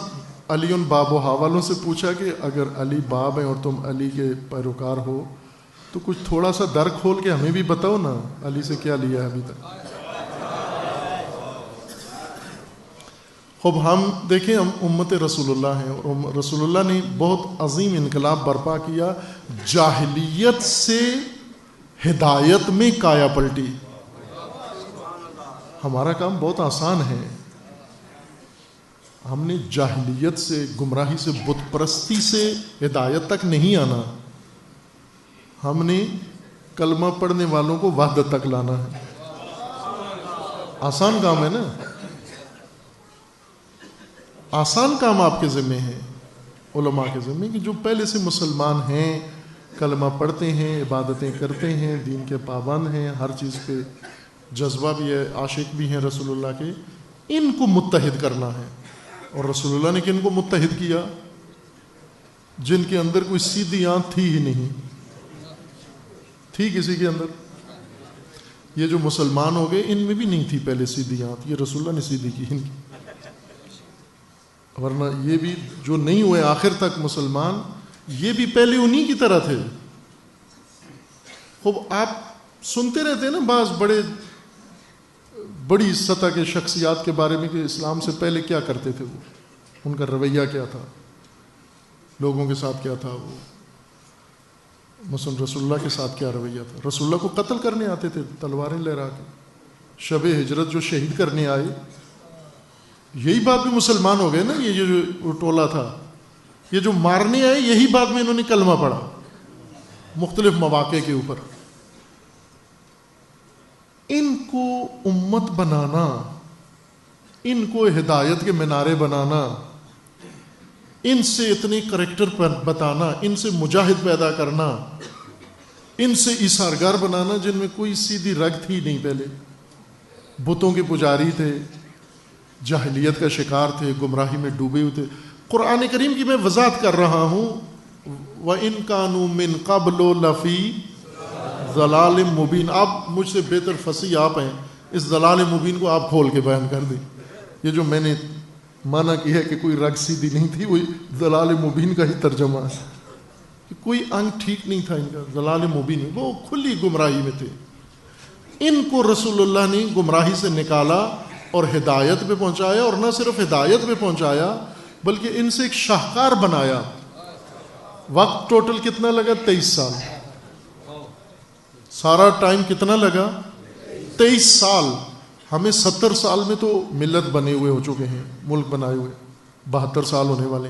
علی باب و ہا والوں سے پوچھا کہ اگر علی باب ہیں اور تم علی کے پیروکار ہو تو کچھ تھوڑا سا در کھول کے ہمیں بھی بتاؤ نا, علی سے کیا لیا ہے ابھی تک. خوب ہم دیکھیں, ہم امت رسول اللہ ہیں, اور رسول اللہ نے بہت عظیم انقلاب برپا کیا, جاہلیت سے ہدایت میں کایا پلٹی. ہمارا کام بہت آسان ہے. ہم نے جاہلیت سے, گمراہی سے, بت پرستی سے ہدایت تک نہیں آنا. ہم نے کلمہ پڑھنے والوں کو وحدت تک لانا ہے. آسان کام ہے نا, آسان کام آپ کے ذمہ ہے, علماء کے ذمہ, کہ جو پہلے سے مسلمان ہیں, کلمہ پڑھتے ہیں, عبادتیں کرتے ہیں, دین کے پابند ہیں, ہر چیز پہ جذبہ بھی ہے, عاشق بھی ہیں رسول اللہ کے, ان کو متحد کرنا ہے. اور رسول اللہ نے کن کو متحد کیا؟ جن کے اندر کوئی سیدھی آنکھ تھی ہی نہیں. تھی کسی کے اندر؟ یہ جو مسلمان ہو گئے ان میں بھی نہیں تھی پہلے سیدھی آنکھ, یہ رسول اللہ نے سیدھی کی ان کی. ورنہ یہ بھی جو نہیں ہوئے آخر تک مسلمان, یہ بھی پہلے انہی کی طرح تھے. خوب آپ سنتے رہتے ہیں نا بعض بڑی سطح کے شخصیات کے بارے میں کہ اسلام سے پہلے کیا کرتے تھے, وہ ان کا رویہ کیا تھا, لوگوں کے ساتھ کیا تھا, وہ مثلا رسول اللہ کے ساتھ کیا رویہ تھا. رسول اللہ کو قتل کرنے آتے تھے تلواریں لہرا کے. شب ہجرت جو شہید کرنے آئے, یہی بات میں مسلمان ہو گئے نا. یہ جو ٹولہ تھا, یہ جو مارنے آئے, یہی بات میں انہوں نے کلمہ پڑھا مختلف مواقع کے اوپر. ان کو امت بنانا, ان کو ہدایت کے مینارے بنانا, ان سے اتنے کریکٹر بتانا, ان سے مجاہد پیدا کرنا, ان سے ایثارگر بنانا جن میں کوئی سیدھی رگ تھی نہیں, پہلے بتوں کے پجاری تھے, جاہلیت کا شکار تھے, گمراہی میں ڈوبے ہوئے تھے. قرآن کریم کی میں وضاحت کر رہا ہوں, وَإِن كَانُوا مِن قَبْلُ لَفِي ضلال مبین. آپ مجھ سے بہتر فصیح آپ ہیں, اس ضلال مبین کو آپ کھول کے بیان کر دیں. یہ جو میں نے مانا کی ہے کہ کوئی رگ سیدھی نہیں تھی, وہی ضلال مبین کا ہی ترجمہ ہے کہ کوئی انگ ٹھیک نہیں تھا ان کا. ضلال مبین, وہ کھلی گمراہی میں تھے. ان کو رسول اللہ نے گمراہی سے نکالا اور ہدایت پہ پہنچایا, اور نہ صرف ہدایت پہ پہنچایا بلکہ ان سے ایک شاہکار بنایا. وقت ٹوٹل کتنا لگا؟ 23 سال. سارا ٹائم کتنا لگا؟ 23 سال. ہمیں 70 سال میں تو ملت بنے ہوئے ہو چکے ہیں, ملک بنائے ہوئے 72 سال ہونے والے.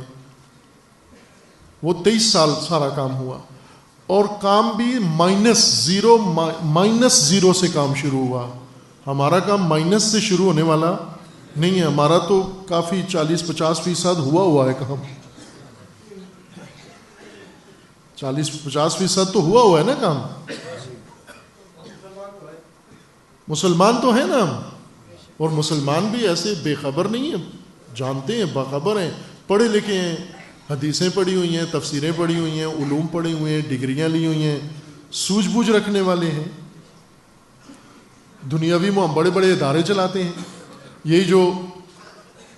وہ 23 سال سارا کام ہوا, اور کام بھی مائنس زیرو سے کام شروع ہوا. ہمارا کام مائنس سے شروع ہونے والا نہیں ہے. ہمارا تو کافی 40-50% ہوا ہے کام. 40-50% تو ہوا ہے نا کام. مسلمان تو ہیں نا ہم, اور مسلمان بھی ایسے بے خبر نہیں ہیں, جانتے ہیں, باخبر ہیں, پڑھے لکھے ہیں, حدیثیں پڑھی ہوئی ہیں, تفسیریں پڑھی ہوئی ہیں, علوم پڑھی ہوئی ہیں, ڈگریاں لی ہوئی ہیں, سوجھ بوجھ رکھنے والے ہیں. دنیاوی میں ہم بڑے بڑے ادارے چلاتے ہیں. یہی جو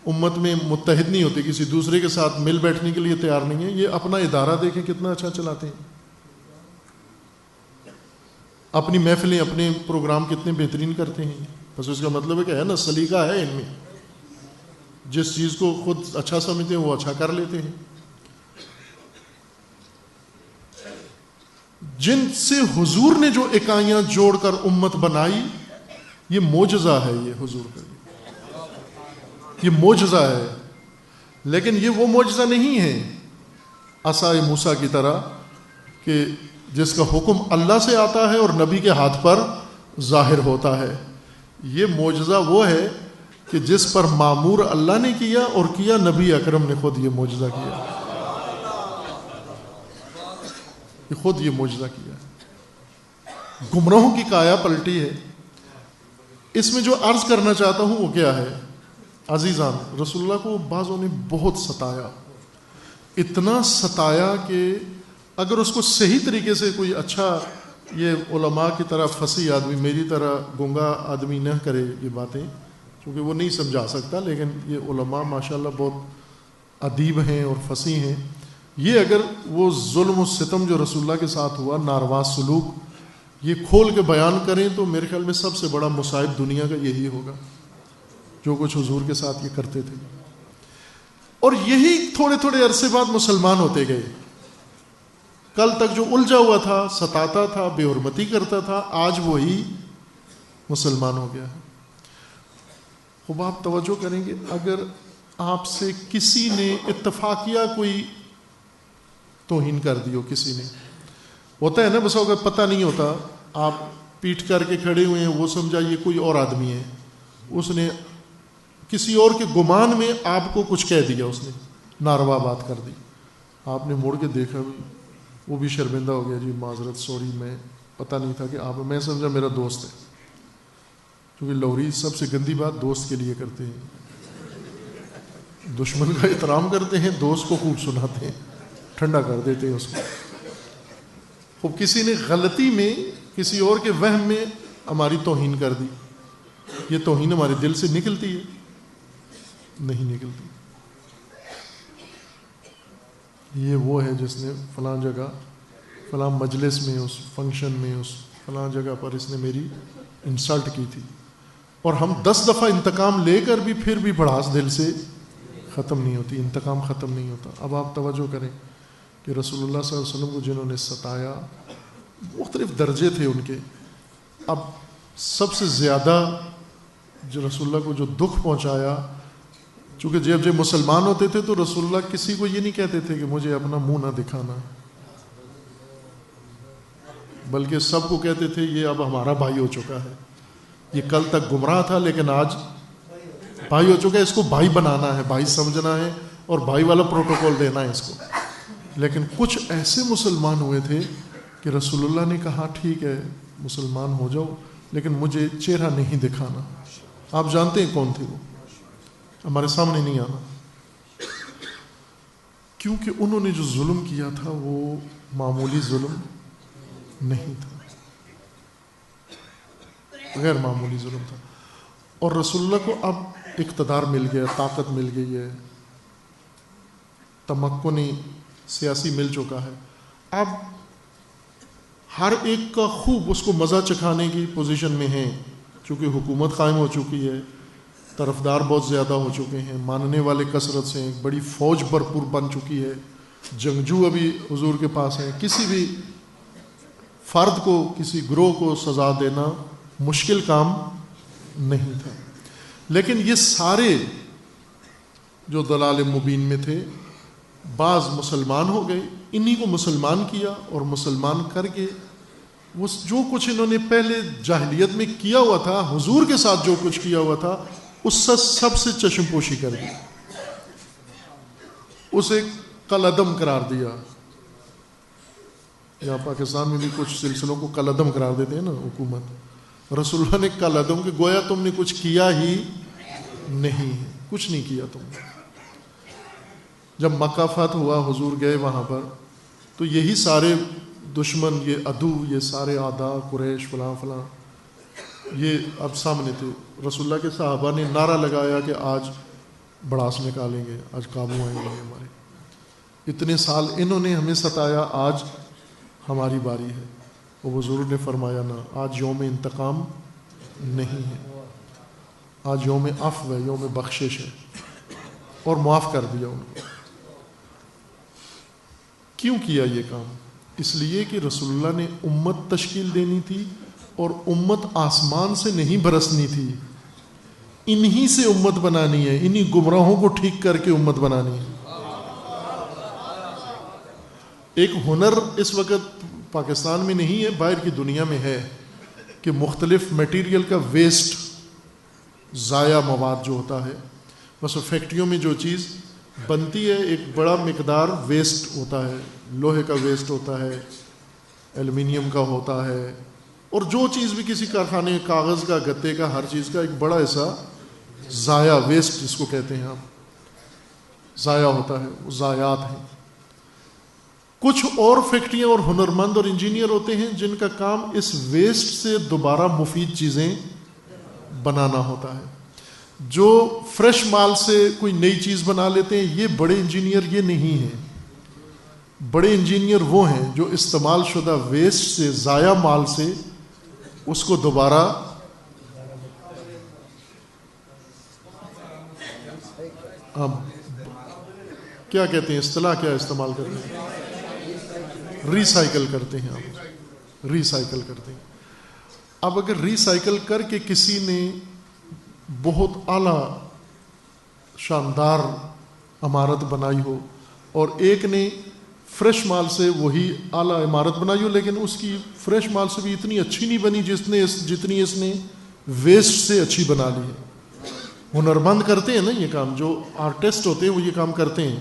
امت میں متحد نہیں ہوتے, کسی دوسرے کے ساتھ مل بیٹھنے کے لیے تیار نہیں ہے, یہ اپنا ادارہ دیکھیں کتنا اچھا چلاتے ہیں. اپنی محفلیں اپنے پروگرام کتنے بہترین کرتے ہیں، بس اس کا مطلب ہے کہ ہے نا سلیقہ ہے ان میں، جس چیز کو خود اچھا سمجھتے ہیں وہ اچھا کر لیتے ہیں. جن سے حضور نے جو اکائیاں جوڑ کر امت بنائی، یہ معجزہ ہے، یہ حضور کا یہ معجزہ ہے. لیکن یہ وہ معجزہ نہیں ہے عصائے موسیٰ کی طرح کہ جس کا حکم اللہ سے آتا ہے اور نبی کے ہاتھ پر ظاہر ہوتا ہے. یہ معجزہ وہ ہے کہ جس پر معمور اللہ نے کیا اور کیا نبی اکرم نے خود یہ معجزہ کیا، خود یہ معجزہ کیا. گمراہوں کی کایا پلٹی ہے. اس میں جو عرض کرنا چاہتا ہوں وہ کیا ہے عزیزان، رسول اللہ کو بعضوں نے بہت ستایا، اتنا ستایا کہ اگر اس کو صحیح طریقے سے کوئی اچھا، یہ علماء کی طرح فصیح آدمی، میری طرح گنگا آدمی نہ کرے یہ باتیں، کیونکہ وہ نہیں سمجھا سکتا، لیکن یہ علماء ماشاءاللہ بہت ادیب ہیں اور فصیح ہیں. یہ اگر وہ ظلم و ستم جو رسول اللہ کے ساتھ ہوا، ناروا سلوک، یہ کھول کے بیان کریں تو میرے خیال میں سب سے بڑا مصائب دنیا کا یہی ہوگا، جو کچھ حضور کے ساتھ یہ کرتے تھے. اور یہی تھوڑے تھوڑے عرصے بعد مسلمان ہوتے گئے. کل تک جو الجھا ہوا تھا، ستاتا تھا، بے حرمتی کرتا تھا، آج وہی مسلمان ہو گیا ہے. خوب آپ توجہ کریں گے، اگر آپ سے کسی نے اتفاقیہ کوئی توہین کر دی ہو، کسی نے، ہوتا ہے نا بس اوقات پتہ نہیں ہوتا، آپ پیٹ کر کے کھڑے ہوئے ہیں، وہ سمجھا یہ کوئی اور آدمی ہے، اس نے کسی اور کے گمان میں آپ کو کچھ کہہ دیا، اس نے ناروا بات کر دی، آپ نے مڑ کے دیکھا بھی، وہ بھی شرمندہ ہو گیا، جی معذرت، سوری، میں پتہ نہیں تھا کہ آپ، میں سمجھا میرا دوست ہے. کیونکہ لوری سب سے گندی بات دوست کے لیے کرتے ہیں، دشمن کا احترام کرتے ہیں، دوست کو خوب سناتے ہیں، ٹھنڈا کر دیتے ہیں اس کو. خوب کسی نے غلطی میں کسی اور کے وہم میں ہماری توہین کر دی، یہ توہین ہمارے دل سے نکلتی ہے؟ نہیں نکلتی. یہ وہ ہے جس نے فلاں جگہ، فلاں مجلس میں، اس فنکشن میں، اس فلاں جگہ پر اس نے میری انسلٹ کی تھی. اور ہم 10 دفعہ انتقام لے کر بھی پھر بھی بڑاس دل سے ختم نہیں ہوتی، انتقام ختم نہیں ہوتا. اب آپ توجہ کریں کہ رسول اللہ صلی اللہ علیہ وسلم کو جنہوں نے ستایا، مختلف درجے تھے ان کے. اب سب سے زیادہ جو رسول اللہ کو جو دکھ پہنچایا، چونکہ جب مسلمان ہوتے تھے تو رسول اللہ کسی کو یہ نہیں کہتے تھے کہ مجھے اپنا منہ نہ دکھانا، بلکہ سب کو کہتے تھے یہ اب ہمارا بھائی ہو چکا ہے، یہ کل تک گمراہ تھا لیکن آج بھائی ہو چکا ہے، اس کو بھائی بنانا ہے، بھائی سمجھنا ہے اور بھائی والا پروٹوکول دینا ہے اس کو. لیکن کچھ ایسے مسلمان ہوئے تھے کہ رسول اللہ نے کہا ٹھیک ہے مسلمان ہو جاؤ لیکن مجھے چہرہ نہیں دکھانا. آپ جانتے ہیں کون تھے وہ، ہمارے سامنے نہیں آنا، کیونکہ انہوں نے جو ظلم کیا تھا وہ معمولی ظلم نہیں تھا، غیر معمولی ظلم تھا. اور رسول اللہ کو اب اقتدار مل گیا، طاقت مل گئی ہے، تمکنی سیاسی مل چکا ہے. اب ہر ایک کا خوب اس کو مزہ چکھانے کی پوزیشن میں ہیں، چونکہ حکومت قائم ہو چکی ہے، طرفدار بہت زیادہ ہو چکے ہیں، ماننے والے کثرت سے ہیں، بڑی فوج بھرپور بن چکی ہے، جنگجو ابھی حضور کے پاس ہیں. کسی بھی فرد کو، کسی گروہ کو سزا دینا مشکل کام نہیں تھا. لیکن یہ سارے جو دلال مبین میں تھے، بعض مسلمان ہو گئے، انہی کو مسلمان کیا، اور مسلمان کر کے وہ جو کچھ انہوں نے پہلے جاہلیت میں کیا ہوا تھا، حضور کے ساتھ جو کچھ کیا ہوا تھا، اس سے سب سے چشم پوشی کر دی، اسے کالعدم قرار دیا. یہاں پاکستان میں بھی کچھ سلسلوں کو کالعدم قرار دیتے ہیں نا حکومت. رسول اللہ نے کالعدم کہ گویا تم نے کچھ کیا ہی نہیں ہے، کچھ نہیں کیا تم نے. جب مکہ فتح ہوا، حضور گئے وہاں پر، تو یہی سارے دشمن، یہ عدو، یہ سارے اعداء قریش فلاں فلاں، یہ اب سامنے تھے. رسول اللہ کے صحابہ نے نعرہ لگایا کہ آج بڑاس نکالیں گے، آج قابو آئیں گے ہمارے، اتنے سال انہوں نے ہمیں ستایا، آج ہماری باری ہے. اور حضور نے فرمایا نا آج یوم انتقام نہیں ہے، آج یوم عفو ہے، یوم بخشش ہے، اور معاف کر دیا ان کو۔ کیوں کیا یہ کام؟ اس لیے کہ رسول اللہ نے امت تشکیل دینی تھی، اور امت آسمان سے نہیں برسنی تھی، انہی سے امت بنانی ہے، انہی گمراہوں کو ٹھیک کر کے امت بنانی ہے۔ ایک ہنر اس وقت پاکستان میں نہیں ہے، باہر کی دنیا میں ہے، کہ مختلف میٹیریل کا ویسٹ، ضائع مواد جو ہوتا ہے، بس فیکٹریوں میں جو چیز بنتی ہے ایک بڑا مقدار ویسٹ ہوتا ہے، لوہے کا ویسٹ ہوتا ہے، ایلومینیم کا ہوتا ہے، اور جو چیز بھی کسی کارخانے، کاغذ کا، گتے کا، ہر چیز کا ایک بڑا ایسا ضائع، ویسٹ جس کو کہتے ہیں آپ، ضائع ہوتا ہے، وہ ضائعات ہیں۔ کچھ اور فیکٹریاں اور ہنرمند اور انجینئر ہوتے ہیں جن کا کام اس ویسٹ سے دوبارہ مفید چیزیں بنانا ہوتا ہے۔ جو فریش مال سے کوئی نئی چیز بنا لیتے ہیں، یہ بڑے انجینئر یہ نہیں ہیں۔ بڑے انجینئر وہ ہیں جو استعمال شدہ ویسٹ سے، ضائع مال سے، اس کو دوبارہ کیا کہتے ہیں، اصطلاح کیا استعمال کرتے ہیں، ریسائیکل کرتے ہیں، آپ ریسائیکل کرتے ہیں۔ اب اگر ریسائیکل کر کے کسی نے بہت اعلیٰ شاندار عمارت بنائی ہو، اور ایک نے فریش مال سے وہی اعلیٰ عمارت بنائی ہو، لیکن اس کی فریش مال سے بھی اتنی اچھی نہیں بنی جتنی اس نے ویسٹ سے اچھی بنا لی ہے۔ ہنرمند کرتے ہیں نا یہ کام، جو آرٹسٹ ہوتے ہیں وہ یہ کام کرتے ہیں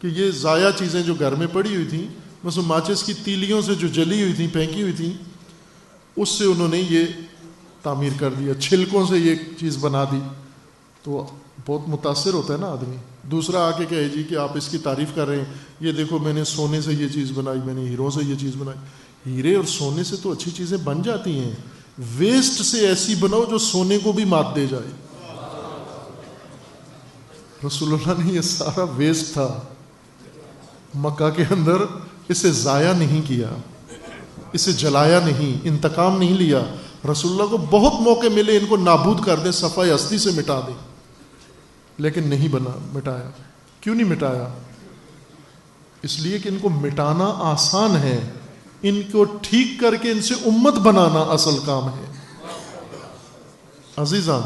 کہ یہ ضائع چیزیں جو گھر میں پڑی ہوئی تھیں، بس ماچس کی تیلیوں سے جو جلی ہوئی تھیں، پھینکی ہوئی تھیں، اس سے انہوں نے یہ تعمیر کر دیا، چھلکوں سے یہ چیز بنا دی، تو بہت متاثر ہوتا ہے نا آدمی۔ دوسرا آ کے کہے جی کہ آپ اس کی تعریف کر رہے ہیں، یہ دیکھو میں نے سونے سے یہ چیز بنائی، میں نے ہیروں سے یہ چیز بنائی۔ ہیرے اور سونے سے تو اچھی چیزیں بن جاتی ہیں، ویسٹ سے ایسی بناؤ جو سونے کو بھی مات دے جائے۔ رسول اللہ نے یہ سارا ویسٹ تھا مکہ کے اندر، اسے ضائع نہیں کیا، اسے جلایا نہیں، انتقام نہیں لیا۔ رسول اللہ کو بہت موقع ملے ان کو نابود کر دیں، صفحہ ہستی سے مٹا دیں، لیکن نہیں مٹایا۔ کیوں نہیں مٹایا؟ اس لیے کہ ان کو مٹانا آسان ہے، ان کو ٹھیک کر کے ان سے امت بنانا اصل کام ہے۔ عزیزان،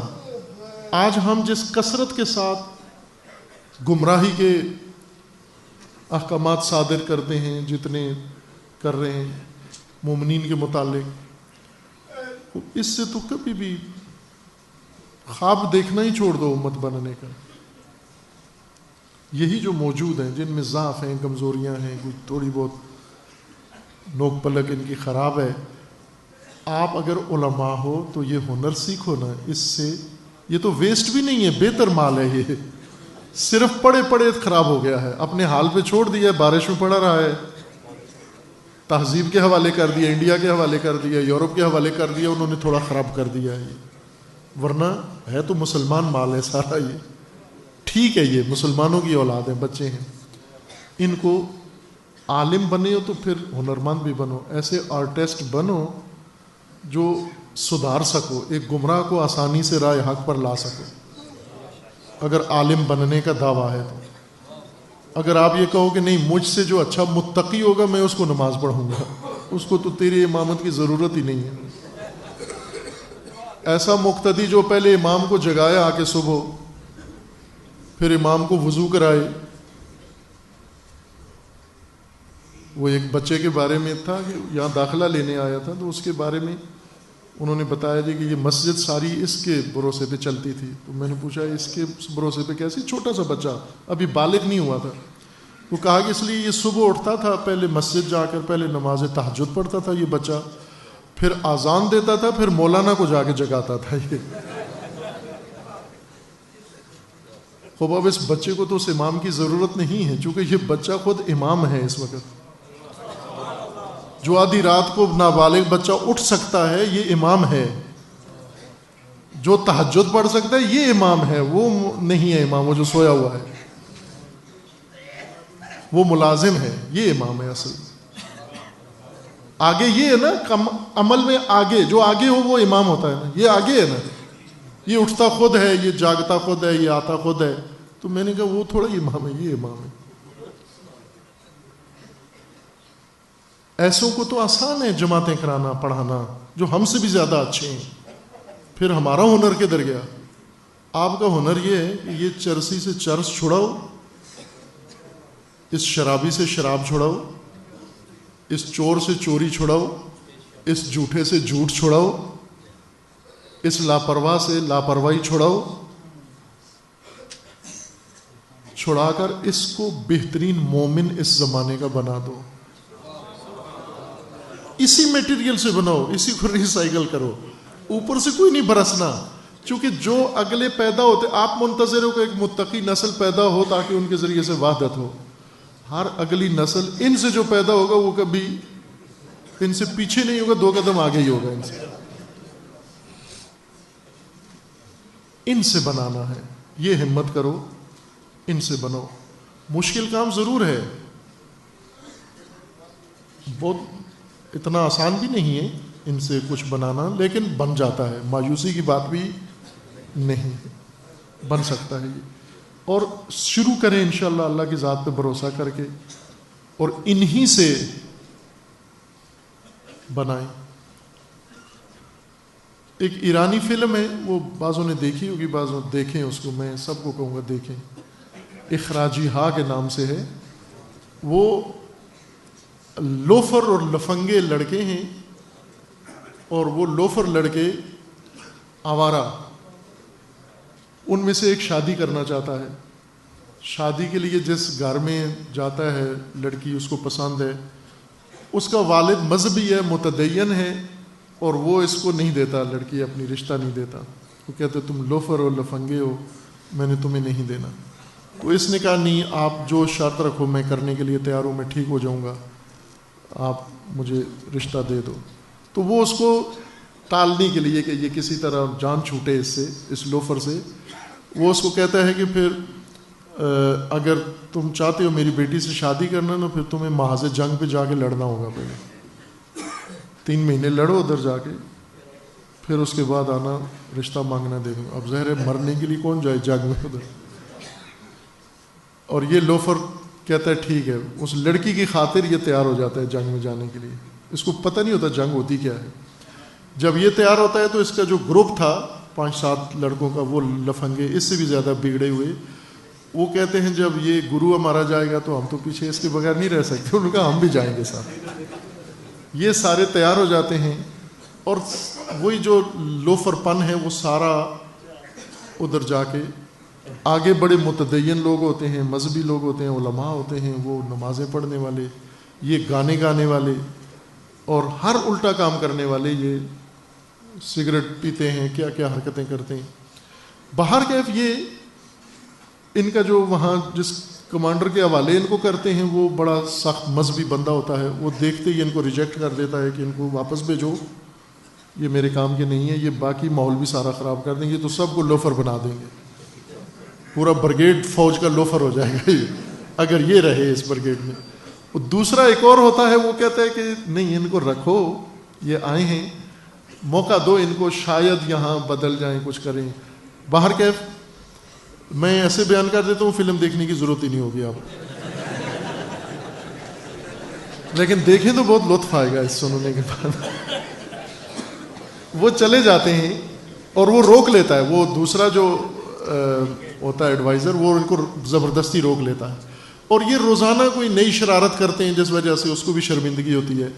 آج ہم جس کثرت کے ساتھ گمراہی کے احکامات صادر کرتے ہیں، جتنے کر رہے ہیں مومنین کے متعلق، اس سے تو کبھی بھی خواب دیکھنا ہی چھوڑ دو امت بننے کا۔ یہی جو موجود ہیں، جن میں ضعف ہیں، کمزوریاں ہیں، کچھ تھوڑی بہت نوک پلک ان کی خراب ہے، آپ اگر علماء ہو تو یہ ہنر سیکھو نا، اس سے یہ تو ویسٹ بھی نہیں ہے، بہتر مال ہے۔ یہ صرف پڑے پڑے خراب ہو گیا ہے، اپنے حال پہ چھوڑ دیا ہے، بارش میں پڑا رہا ہے، تہذیب کے حوالے کر دیا، انڈیا کے حوالے کر دیا، یورپ کے حوالے کر دیا، انہوں نے تھوڑا خراب کر دیا ہے۔ ورنہ ہے تو مسلمان مال ہے سارا، یہ ٹھیک ہے، یہ مسلمانوں کی اولاد ہیں، بچے ہیں، ان کو عالم بنے ہو تو پھر ہنرمند بھی بنو، ایسے آرٹسٹ بنو جو سدھار سکو، ایک گمراہ کو آسانی سے راہ حق پر لا سکو۔ اگر عالم بننے کا دعویٰ ہے تو اگر آپ یہ کہو کہ نہیں، مجھ سے جو اچھا متقی ہوگا میں اس کو نماز پڑھوں گا، اس کو تو تیری امامت کی ضرورت ہی نہیں ہے۔ ایسا مقتدی جو پہلے امام کو جگائے آ کے صبح، پھر امام کو وضو کرائے۔ وہ ایک بچے کے بارے میں تھا کہ یہاں داخلہ لینے آیا تھا، تو اس کے بارے میں انہوں نے بتایا جی کہ یہ مسجد ساری اس کے بھروسے پہ چلتی تھی۔ تو میں نے پوچھا اس کے بھروسے پہ کیسے؟ چھوٹا سا بچہ ابھی بالغ نہیں ہوا تھا۔ وہ کہا کہ اس لیے یہ صبح اٹھتا تھا، پہلے مسجد جا کر پہلے نماز تہجد پڑھتا تھا یہ بچہ، پھر اذان دیتا تھا، پھر مولانا کو جا کے جگاتا تھا یہ۔ خوب اب اس بچے کو تو اس امام کی ضرورت نہیں ہے، چونکہ یہ بچہ خود امام ہے اس وقت۔ جو آدھی رات کو نابالغ بچہ اٹھ سکتا ہے یہ امام ہے، جو تہجد پڑھ سکتا ہے یہ امام ہے، وہ نہیں ہے امام، وہ جو سویا ہوا ہے وہ ملازم ہے، یہ امام ہے اصل۔ آگے یہ ہے نا عمل میں آگے، جو آگے ہو وہ امام ہوتا ہے نا، یہ آگے ہے نا، یہ اٹھتا خود ہے، یہ جاگتا خود ہے، یہ آتا خود ہے. تو میں نے کہا وہ تھوڑا امام ہے، یہ امام ہے. ایسوں کو تو آسان ہے جماعتیں کرانا، پڑھانا، جو ہم سے بھی زیادہ اچھے ہیں. پھر ہمارا ہنر کدھر گیا؟ آپ کا ہنر یہ ہے کہ یہ چرسی سے چرس چھڑاؤ، اس شرابی سے شراب چھڑاؤ، اس چور سے چوری چھڑاؤ، اس جھوٹے سے جھوٹ چھڑاؤ، اس لاپرواہ سے لاپرواہی چھڑاؤ، چھڑا کر اس کو بہترین مومن اس زمانے کا بنا دو. اسی میٹیریل سے بناؤ، اسی کو ریسائیکل کرو، اوپر سے کوئی نہیں برسنا. چونکہ جو اگلے پیدا ہوتے، آپ منتظر ہو کہ ایک متقی نسل پیدا ہو تاکہ ان کے ذریعے سے وحدت ہو. ہر اگلی نسل ان سے جو پیدا ہوگا وہ کبھی ان سے پیچھے نہیں ہوگا، 2 قدم آگے ہی ہوگا. ان سے بنانا ہے، یہ ہمت کرو، ان سے بنو. مشکل کام ضرور ہے، بہت اتنا آسان بھی نہیں ہے ان سے کچھ بنانا، لیکن بن جاتا ہے. مایوسی کی بات بھی نہیں، بن سکتا ہے یہ. اور شروع کریں انشاءاللہ اللہ کی ذات پہ بھروسہ کر کے، اور انہی سے بنائیں. ایک ایرانی فلم ہے، وہ بعضوں نے دیکھی ہوگی، بعضوں دیکھیں اس کو، میں سب کو کہوں گا دیکھیں. اخراجی ہا کے نام سے ہے. وہ لوفر اور لفنگے لڑکے ہیں، اور وہ لوفر لڑکے آوارہ، ان میں سے ایک شادی کرنا چاہتا ہے. شادی کے لیے جس گھر میں جاتا ہے لڑکی اس کو پسند ہے، اس کا والد مذہبی ہے، متدین ہے، اور وہ اس کو نہیں دیتا، لڑکی اپنی رشتہ نہیں دیتا. وہ کہتے تم لوفر ہو، لفنگے ہو، میں نے تمہیں نہیں دینا. تو اس نے کہا نہیں، آپ جو شرط رکھو میں کرنے کے لیے تیار ہوں، میں ٹھیک ہو جاؤں گا، آپ مجھے رشتہ دے دو. تو وہ اس کو ٹالنے کے لیے کہ یہ کسی طرح جان چھوٹے اس سے، اس لوفر سے، وہ اس کو کہتا ہے کہ پھر اگر تم چاہتے ہو میری بیٹی سے شادی کرنا نا، پھر تمہیں محاذ جنگ پہ جا کے لڑنا ہوگا. پہلے 3 مہینے لڑو ادھر جا کے، پھر اس کے بعد آنا رشتہ مانگنا دے دوں. اب ظاہر ہے مرنے کے لیے کون جائے جنگ میں ادھر. اور یہ لوفر کہتا ہے ٹھیک ہے. اس لڑکی کی خاطر یہ تیار ہو جاتا ہے جنگ میں جانے کے لیے. اس کو پتہ نہیں ہوتا جنگ ہوتی کیا ہے. جب یہ تیار ہوتا ہے تو اس کا جو گروپ تھا 5-7 لڑکوں کا، وہ لفنگے اس سے بھی زیادہ بگڑے ہوئے، وہ کہتے ہیں جب یہ گرو ہمارا جائے گا تو ہم تو پیچھے اس کے بغیر نہیں رہ سکتے. انہوں نے کہا ہم بھی جائیں گے ساتھ. یہ سارے تیار ہو جاتے ہیں، اور وہی جو لوفر پن ہے وہ سارا ادھر جا کے، آگے بڑے متدین لوگ ہوتے ہیں، مذہبی لوگ ہوتے ہیں، علماء ہوتے ہیں، وہ نمازیں پڑھنے والے، یہ گانے گانے والے اور ہر الٹا کام کرنے والے، یہ سگریٹ پیتے ہیں، کیا کیا حرکتیں کرتے ہیں. باہر کیف یہ ان کا جو وہاں جس کمانڈر کے حوالے ان کو کرتے ہیں، وہ بڑا سخت مذہبی بندہ ہوتا ہے. وہ دیکھتے ہی ان کو ریجیکٹ کر دیتا ہے کہ ان کو واپس بھیجو، یہ میرے کام کے نہیں ہے، یہ باقی ماحول بھی سارا خراب کر دیں گے، تو سب کو لوفر بنا دیں گے. پورا برگیڈ فوج کا لوفر ہو جائے گا اگر یہ رہے اس برگیڈ میں. دوسرا ایک اور ہوتا ہے، وہ کہتا ہے کہ نہیں، ان کو رکھو، یہ آئے ہیں، موقع دو ان کو، شاید یہاں بدل جائیں، کچھ کریں. باہر کیف میں ایسے بیان کر دیتا ہوں، فلم دیکھنے کی ضرورت ہی نہیں ہوگی آپ، لیکن دیکھیں تو بہت لطف آئے گا اس سننے کے بعد. وہ چلے جاتے ہیں اور وہ روک لیتا ہے، وہ دوسرا جو ہوتا ہے ایڈوائزر، وہ ان کو زبردستی روک لیتا ہے. اور یہ روزانہ کوئی نئی شرارت کرتے ہیں جس وجہ سے اس کو بھی شرمندگی ہوتی ہے.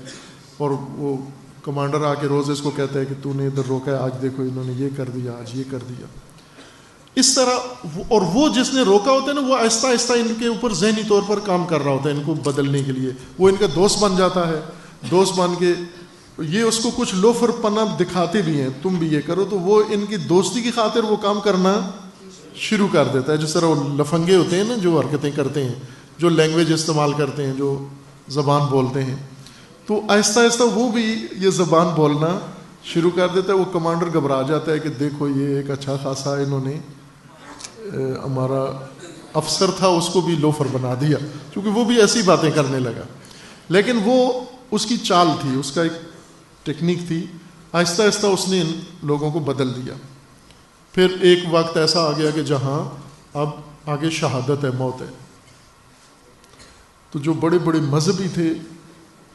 اور وہ کمانڈر آ کے روز اس کو کہتا ہے کہ تو نے ادھر روکا ہے، آج دیکھو انہوں نے یہ کر دیا، آج یہ کر دیا. اس طرح، اور وہ جس نے روکا ہوتا ہے نا، وہ آہستہ آہستہ ان کے اوپر ذہنی طور پر کام کر رہا ہوتا ہے ان کو بدلنے کے لیے. وہ ان کا دوست بن جاتا ہے. دوست بن کے یہ اس کو کچھ لوفر پنا دکھاتے بھی ہیں، تم بھی یہ کرو، تو وہ ان کی دوستی کی خاطر وہ کام کرنا شروع کر دیتا ہے. جس طرح وہ لفنگے ہوتے ہیں نا، جو حرکتیں کرتے ہیں، جو لینگویج استعمال کرتے ہیں، جو زبان بولتے ہیں، تو آہستہ آہستہ وہ بھی یہ زبان بولنا شروع کر دیتا ہے. وہ کمانڈر گھبرا جاتا ہے کہ دیکھو یہ ایک اچھا خاصا انہوں نے ہمارا افسر تھا، اس کو بھی لوفر بنا دیا، کیونکہ وہ بھی ایسی باتیں کرنے لگا. لیکن وہ اس کی چال تھی، اس کا ایک ٹیکنیک تھی. آہستہ آہستہ اس نے ان لوگوں کو بدل دیا. پھر ایک وقت ایسا آ گیا کہ جہاں اب آگے شہادت ہے، موت ہے. تو جو بڑے بڑے مذہبی تھے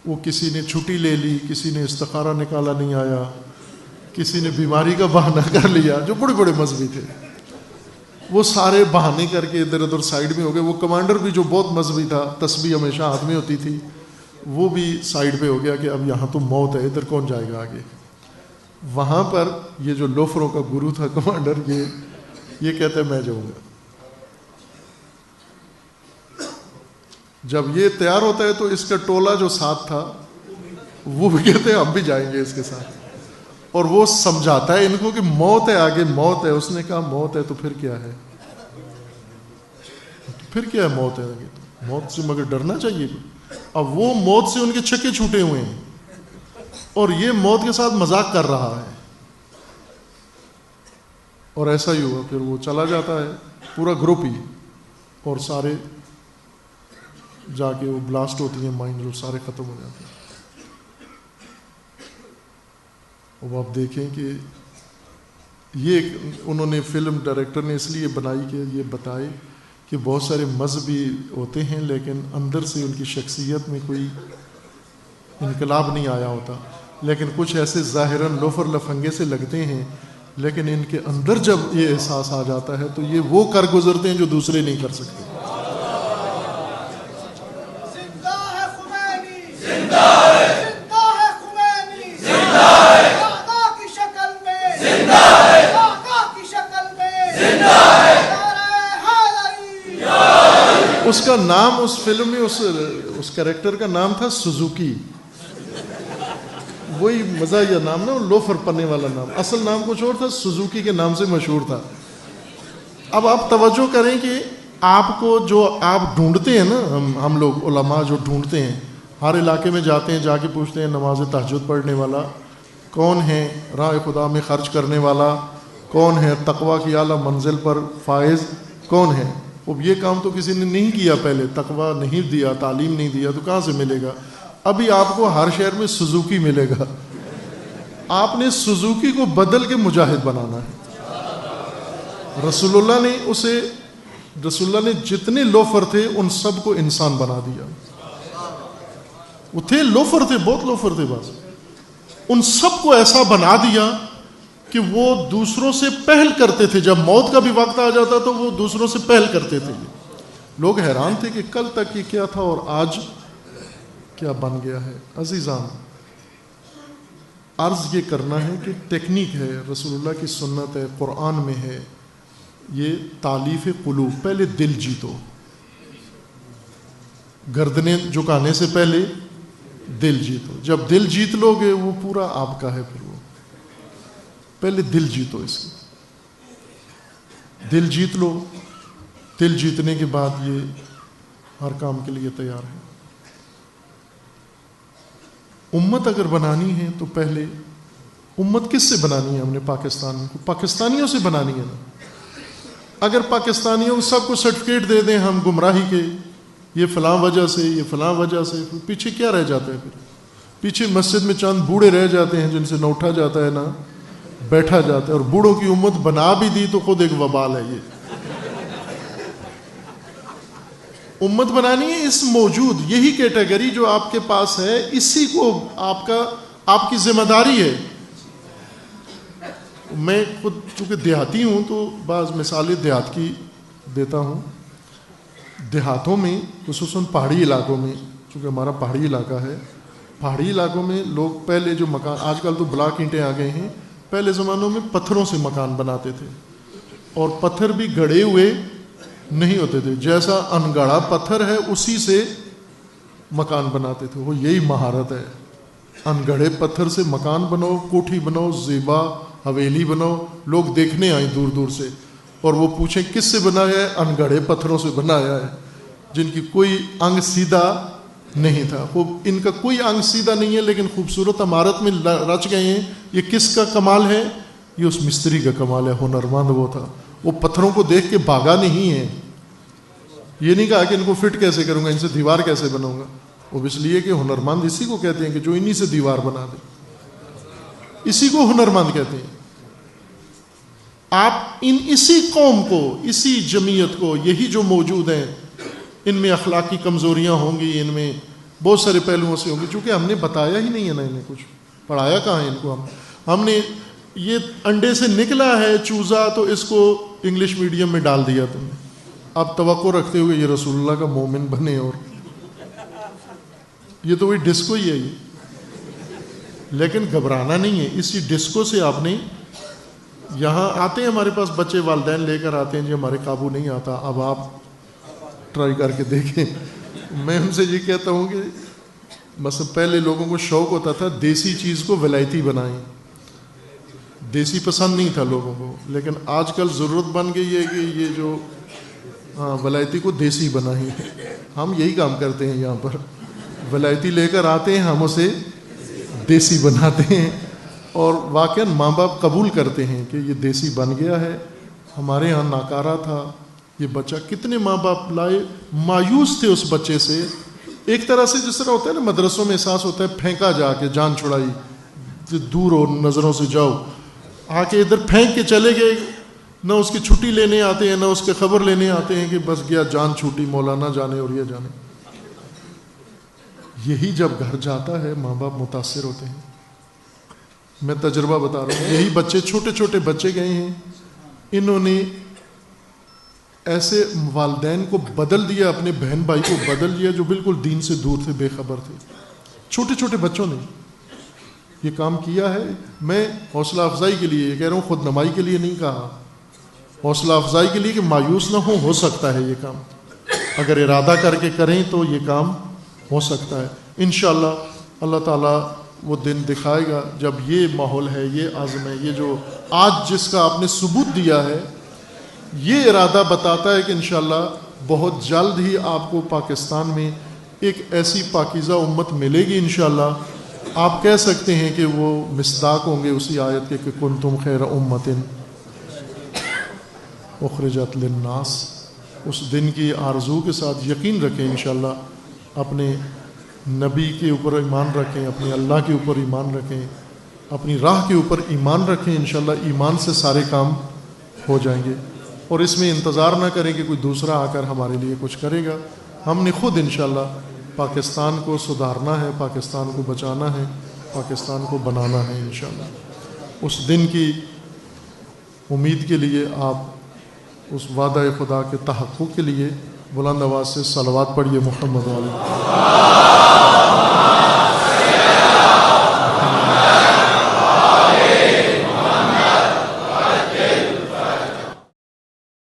وہ کسی نے چھٹی لے لی، کسی نے استخارہ نکالا نہیں آیا، کسی نے بیماری کا بہانہ کر لیا. جو بڑے بڑے مذہبی تھے وہ سارے بہانے کر کے ادھر ادھر سائیڈ میں ہو گئے. وہ کمانڈر بھی جو بہت مذہبی تھا، تسبیح ہمیشہ ہاتھ میں ہوتی تھی، وہ بھی سائیڈ پہ ہو گیا کہ اب یہاں تو موت ہے، ادھر کون جائے گا آگے. وہاں پر یہ جو لوفروں کا گرو تھا کمانڈر، یہ کہتا ہے میں جاؤں گا. جب یہ تیار ہوتا ہے تو اس کا ٹولہ جو ساتھ تھا وہ بھی کہتے ہیں ہم بھی جائیں گے اس کے ساتھ. اور وہ سمجھاتا ہے ان کو کہ موت ہے، آگے موت ہے. اس نے کہا موت ہے تو پھر کیا ہے، پھر کیا ہے، موت ہے آگے تو موت سے مگر ڈرنا چاہیے. اب وہ موت سے ان کے چھکے چھوٹے ہوئے ہیں اور یہ موت کے ساتھ مذاق کر رہا ہے. اور ایسا ہی ہوا، پھر وہ چلا جاتا ہے پورا گروپ ہی، اور سارے جا کے وہ بلاسٹ ہوتی ہیں مائنز اور سارے ختم ہو جاتے ہیں. اب آپ دیکھیں کہ یہ انہوں نے فلم ڈائریکٹر نے اس لیے بنائی کہ یہ بتائے کہ بہت سارے مذہبی ہوتے ہیں لیکن اندر سے ان کی شخصیت میں کوئی انقلاب نہیں آیا ہوتا، لیکن کچھ ایسے ظاہراً لوفر لفنگے سے لگتے ہیں، لیکن ان کے اندر جب یہ احساس آ جاتا ہے تو یہ وہ کر گزرتے ہیں جو دوسرے نہیں کر سکتے. اس کا نام اس فلم میں اس کریکٹر کا نام تھا سوزوکی. وہی مزہ یہ نام نا، لوفر پنے والا نام. اصل نام کچھ اور تھا، سوزوکی کے نام سے مشہور تھا. اب آپ توجہ کریں کہ آپ کو جو آپ ڈھونڈتے ہیں نا، ہم لوگ علماء جو ڈھونڈتے ہیں، ہر علاقے میں جاتے ہیں، جا کے پوچھتے ہیں نماز تہجد پڑھنے والا کون ہے، راہ خدا میں خرچ کرنے والا کون ہے، تقویٰ کی اعلیٰ منزل پر فائز کون ہے. اب یہ کام تو کسی نے نہیں کیا پہلے، تقویٰ نہیں دیا، تعلیم نہیں دیا، تو کہاں سے ملے گا. ابھی آپ کو ہر شہر میں سوزوکی ملے گا. آپ نے سوزوکی کو بدل کے مجاہد بنانا ہے. رسول اللہ نے جتنے لوفر تھے ان سب کو انسان بنا دیا. وہ تھے لوفر، تھے بہت لوفر تھے، بس ان سب کو ایسا بنا دیا کہ وہ دوسروں سے پہل کرتے تھے. جب موت کا بھی وقت آ جاتا تو وہ دوسروں سے پہل کرتے تھے. لوگ حیران تھے کہ کل تک یہ کیا تھا اور آج کیا بن گیا ہے. عزیزان، عرض یہ کرنا ہے کہ ٹیکنیک ہے، رسول اللہ کی سنت ہے، قرآن میں ہے، یہ تالیف قلوب. پہلے دل جیتو، گردنیں جھکانے سے پہلے دل جیتو. جب دل جیت لو گے وہ پورا آپ کا ہے. پھر وہ پہلے دل جیتو، اس کی دل جیت لو. دل جیتنے کے بعد یہ ہر کام کے لیے تیار ہے. امت اگر بنانی ہے تو پہلے امت کس سے بنانی ہے؟ ہم نے پاکستانیوں سے بنانی ہے نا. اگر پاکستانیوں کو سب کو سرٹیفکیٹ دے دیں ہم گمراہی کے، یہ فلاں وجہ سے، یہ فلاں وجہ سے، پیچھے کیا رہ جاتا ہے؟ پھر پیچھے مسجد میں چند بوڑھے رہ جاتے ہیں جن سے نہ اٹھا جاتا ہے نہ بیٹھا جاتا ہے. اور بوڑھوں کی امت بنا بھی دی تو خود ایک وبال ہے. یہ امت بنانی ہے اس موجود یہی کیٹیگری جو آپ کے پاس ہے، اسی کو آپ کی ذمہ داری ہے. میں خود چونکہ دیہاتی ہوں تو بعض مثالیں دیہات کی دیتا ہوں. دیہاتوں میں خصوصاً پہاڑی علاقوں میں، چونکہ ہمارا پہاڑی علاقہ ہے، پہاڑی علاقوں میں لوگ پہلے جو مکان، آج کل تو بلاک اینٹیں آ گئے ہیں، پہلے زمانوں میں پتھروں سے مکان بناتے تھے. اور پتھر بھی گڑے ہوئے نہیں ہوتے تھے، جیسا انگڑا پتھر ہے اسی سے مکان بناتے تھے. وہ یہی مہارت ہے، انگڑے پتھر سے مکان بناؤ، کوٹھی بناؤ، زیبا حویلی بناؤ، لوگ دیکھنے آئیں دور دور سے اور وہ پوچھیں کس سے بنایا ہے؟ انگڑے پتھروں سے بنایا ہے، جن کی کوئی انگ سیدھا نہیں تھا. ان کا کوئی انگ سیدھا نہیں ہے لیکن خوبصورت عمارت میں رچ گئے ہیں. یہ کس کا کمال ہے؟ یہ اس مستری کا کمال ہے. ہنرمند وہ تھا، وہ پتھروں کو دیکھ کے بھاگا نہیں ہے. یہ نہیں کہا کہ ان کو فٹ کیسے کروں گا، ان سے دیوار کیسے بناؤں گا. وہ اس لیے کہ ہنرمند اسی کو کہتے ہیں کہ جو انہی سے دیوار بنا دے، اسی کو ہنرمند کہتے ہیں. آپ اسی قوم کو، اسی جمعیت کو، یہی جو موجود ہیں، ان میں اخلاقی کمزوریاں ہوں گی، ان میں بہت سارے پہلوؤں سے ہوں گی، چونکہ ہم نے بتایا ہی نہیں ہے نا انہیں، کچھ پڑھایا کہاں ہے ان کو. ہم نے یہ انڈے سے نکلا ہے چوزا تو اس کو انگلش میڈیم میں ڈال دیا تم نے، اب توقع رکھتے ہوئے یہ رسول اللہ کا مومن بنے، اور یہ تو وہی ڈسکو ہی ہے یہ. لیکن گھبرانا نہیں ہے، اسی ڈسکو سے آپ نے، یہاں آتے ہیں ہمارے پاس بچے، والدین لے کر آتے ہیں جی ہمارے قابو نہیں آتا، اب آپ ٹرائی کر کے دیکھیں. میں ان سے یہ کہتا ہوں کہ مثلا پہلے لوگوں کو شوق ہوتا تھا دیسی چیز کو ولایتی بنائیں، دیسی پسند نہیں تھا لوگوں کو، لیکن آج کل ضرورت بن گئی ہے کہ یہ جو ولایتی کو دیسی بنائیں. ہم یہی کام کرتے ہیں یہاں پر، ولایتی لے کر آتے ہیں، ہم اسے دیسی بناتے ہیں، اور واقعاً ماں باپ قبول کرتے ہیں کہ یہ دیسی بن گیا ہے. ہمارے ہاں ناکارہ تھا یہ بچہ، کتنے ماں باپ لائے، مایوس تھے اس بچے سے. ایک طرح سے جس طرح ہوتا ہے نا مدرسوں میں احساس ہوتا ہے پھینکا جا کے، جان چھڑائی، دور ہو نظروں سے جاؤ، آ کے ادھر پھینک کے چلے گئے، نہ اس کی چھٹی لینے آتے ہیں نہ اس کے خبر لینے آتے ہیں کہ بس گیا، جان چھوٹی، مولانا جانے اور یہ جانے. یہی جب گھر جاتا ہے ماں باپ متاثر ہوتے ہیں. میں تجربہ بتا رہا ہوں، یہی بچے، چھوٹے چھوٹے بچے گئے ہیں، انہوں نے ایسے والدین کو بدل دیا، اپنے بہن بھائی کو بدل دیا جو بالکل دین سے دور تھے، بے خبر تھے. چھوٹے چھوٹے بچوں نے یہ کام کیا ہے. میں حوصلہ افزائی کے لیے یہ کہہ رہا ہوں، خود نمائی کے لیے نہیں کہا، حوصلہ افزائی کے لیے کہ مایوس نہ ہو سکتا ہے یہ کام، اگر ارادہ کر کے کریں تو یہ کام ہو سکتا ہے. انشاءاللہ اللہ تعالیٰ وہ دن دکھائے گا جب یہ ماحول ہے، یہ عزم ہے، یہ جو آج جس کا آپ نے ثبوت دیا ہے، یہ ارادہ بتاتا ہے کہ انشاءاللہ بہت جلد ہی آپ کو پاکستان میں ایک ایسی پاکیزہ امت ملے گی انشاءاللہ. آپ کہہ سکتے ہیں کہ وہ مصداق ہوں گے اسی آیت کے کہ کنتم خیر امت اخرجت للناس. اس دن کی آرزو کے ساتھ یقین رکھیں انشاءاللہ، اپنے نبی کے اوپر ایمان رکھیں، اپنے اللہ کے اوپر ایمان رکھیں، اپنی راہ کے اوپر ایمان رکھیں. انشاءاللہ ایمان سے سارے کام ہو جائیں گے، اور اس میں انتظار نہ کریں کہ کوئی دوسرا آ کر ہمارے لیے کچھ کرے گا. ہم نے خود انشاءاللہ پاکستان کو سدھارنا ہے، پاکستان کو بچانا ہے، پاکستان کو بنانا ہے انشاءاللہ. اس دن کی امید کے لیے آپ اس وعدہ خدا کے تحقق کے لیے بلند آواز سے صلوات پڑھیے محمد علیہ.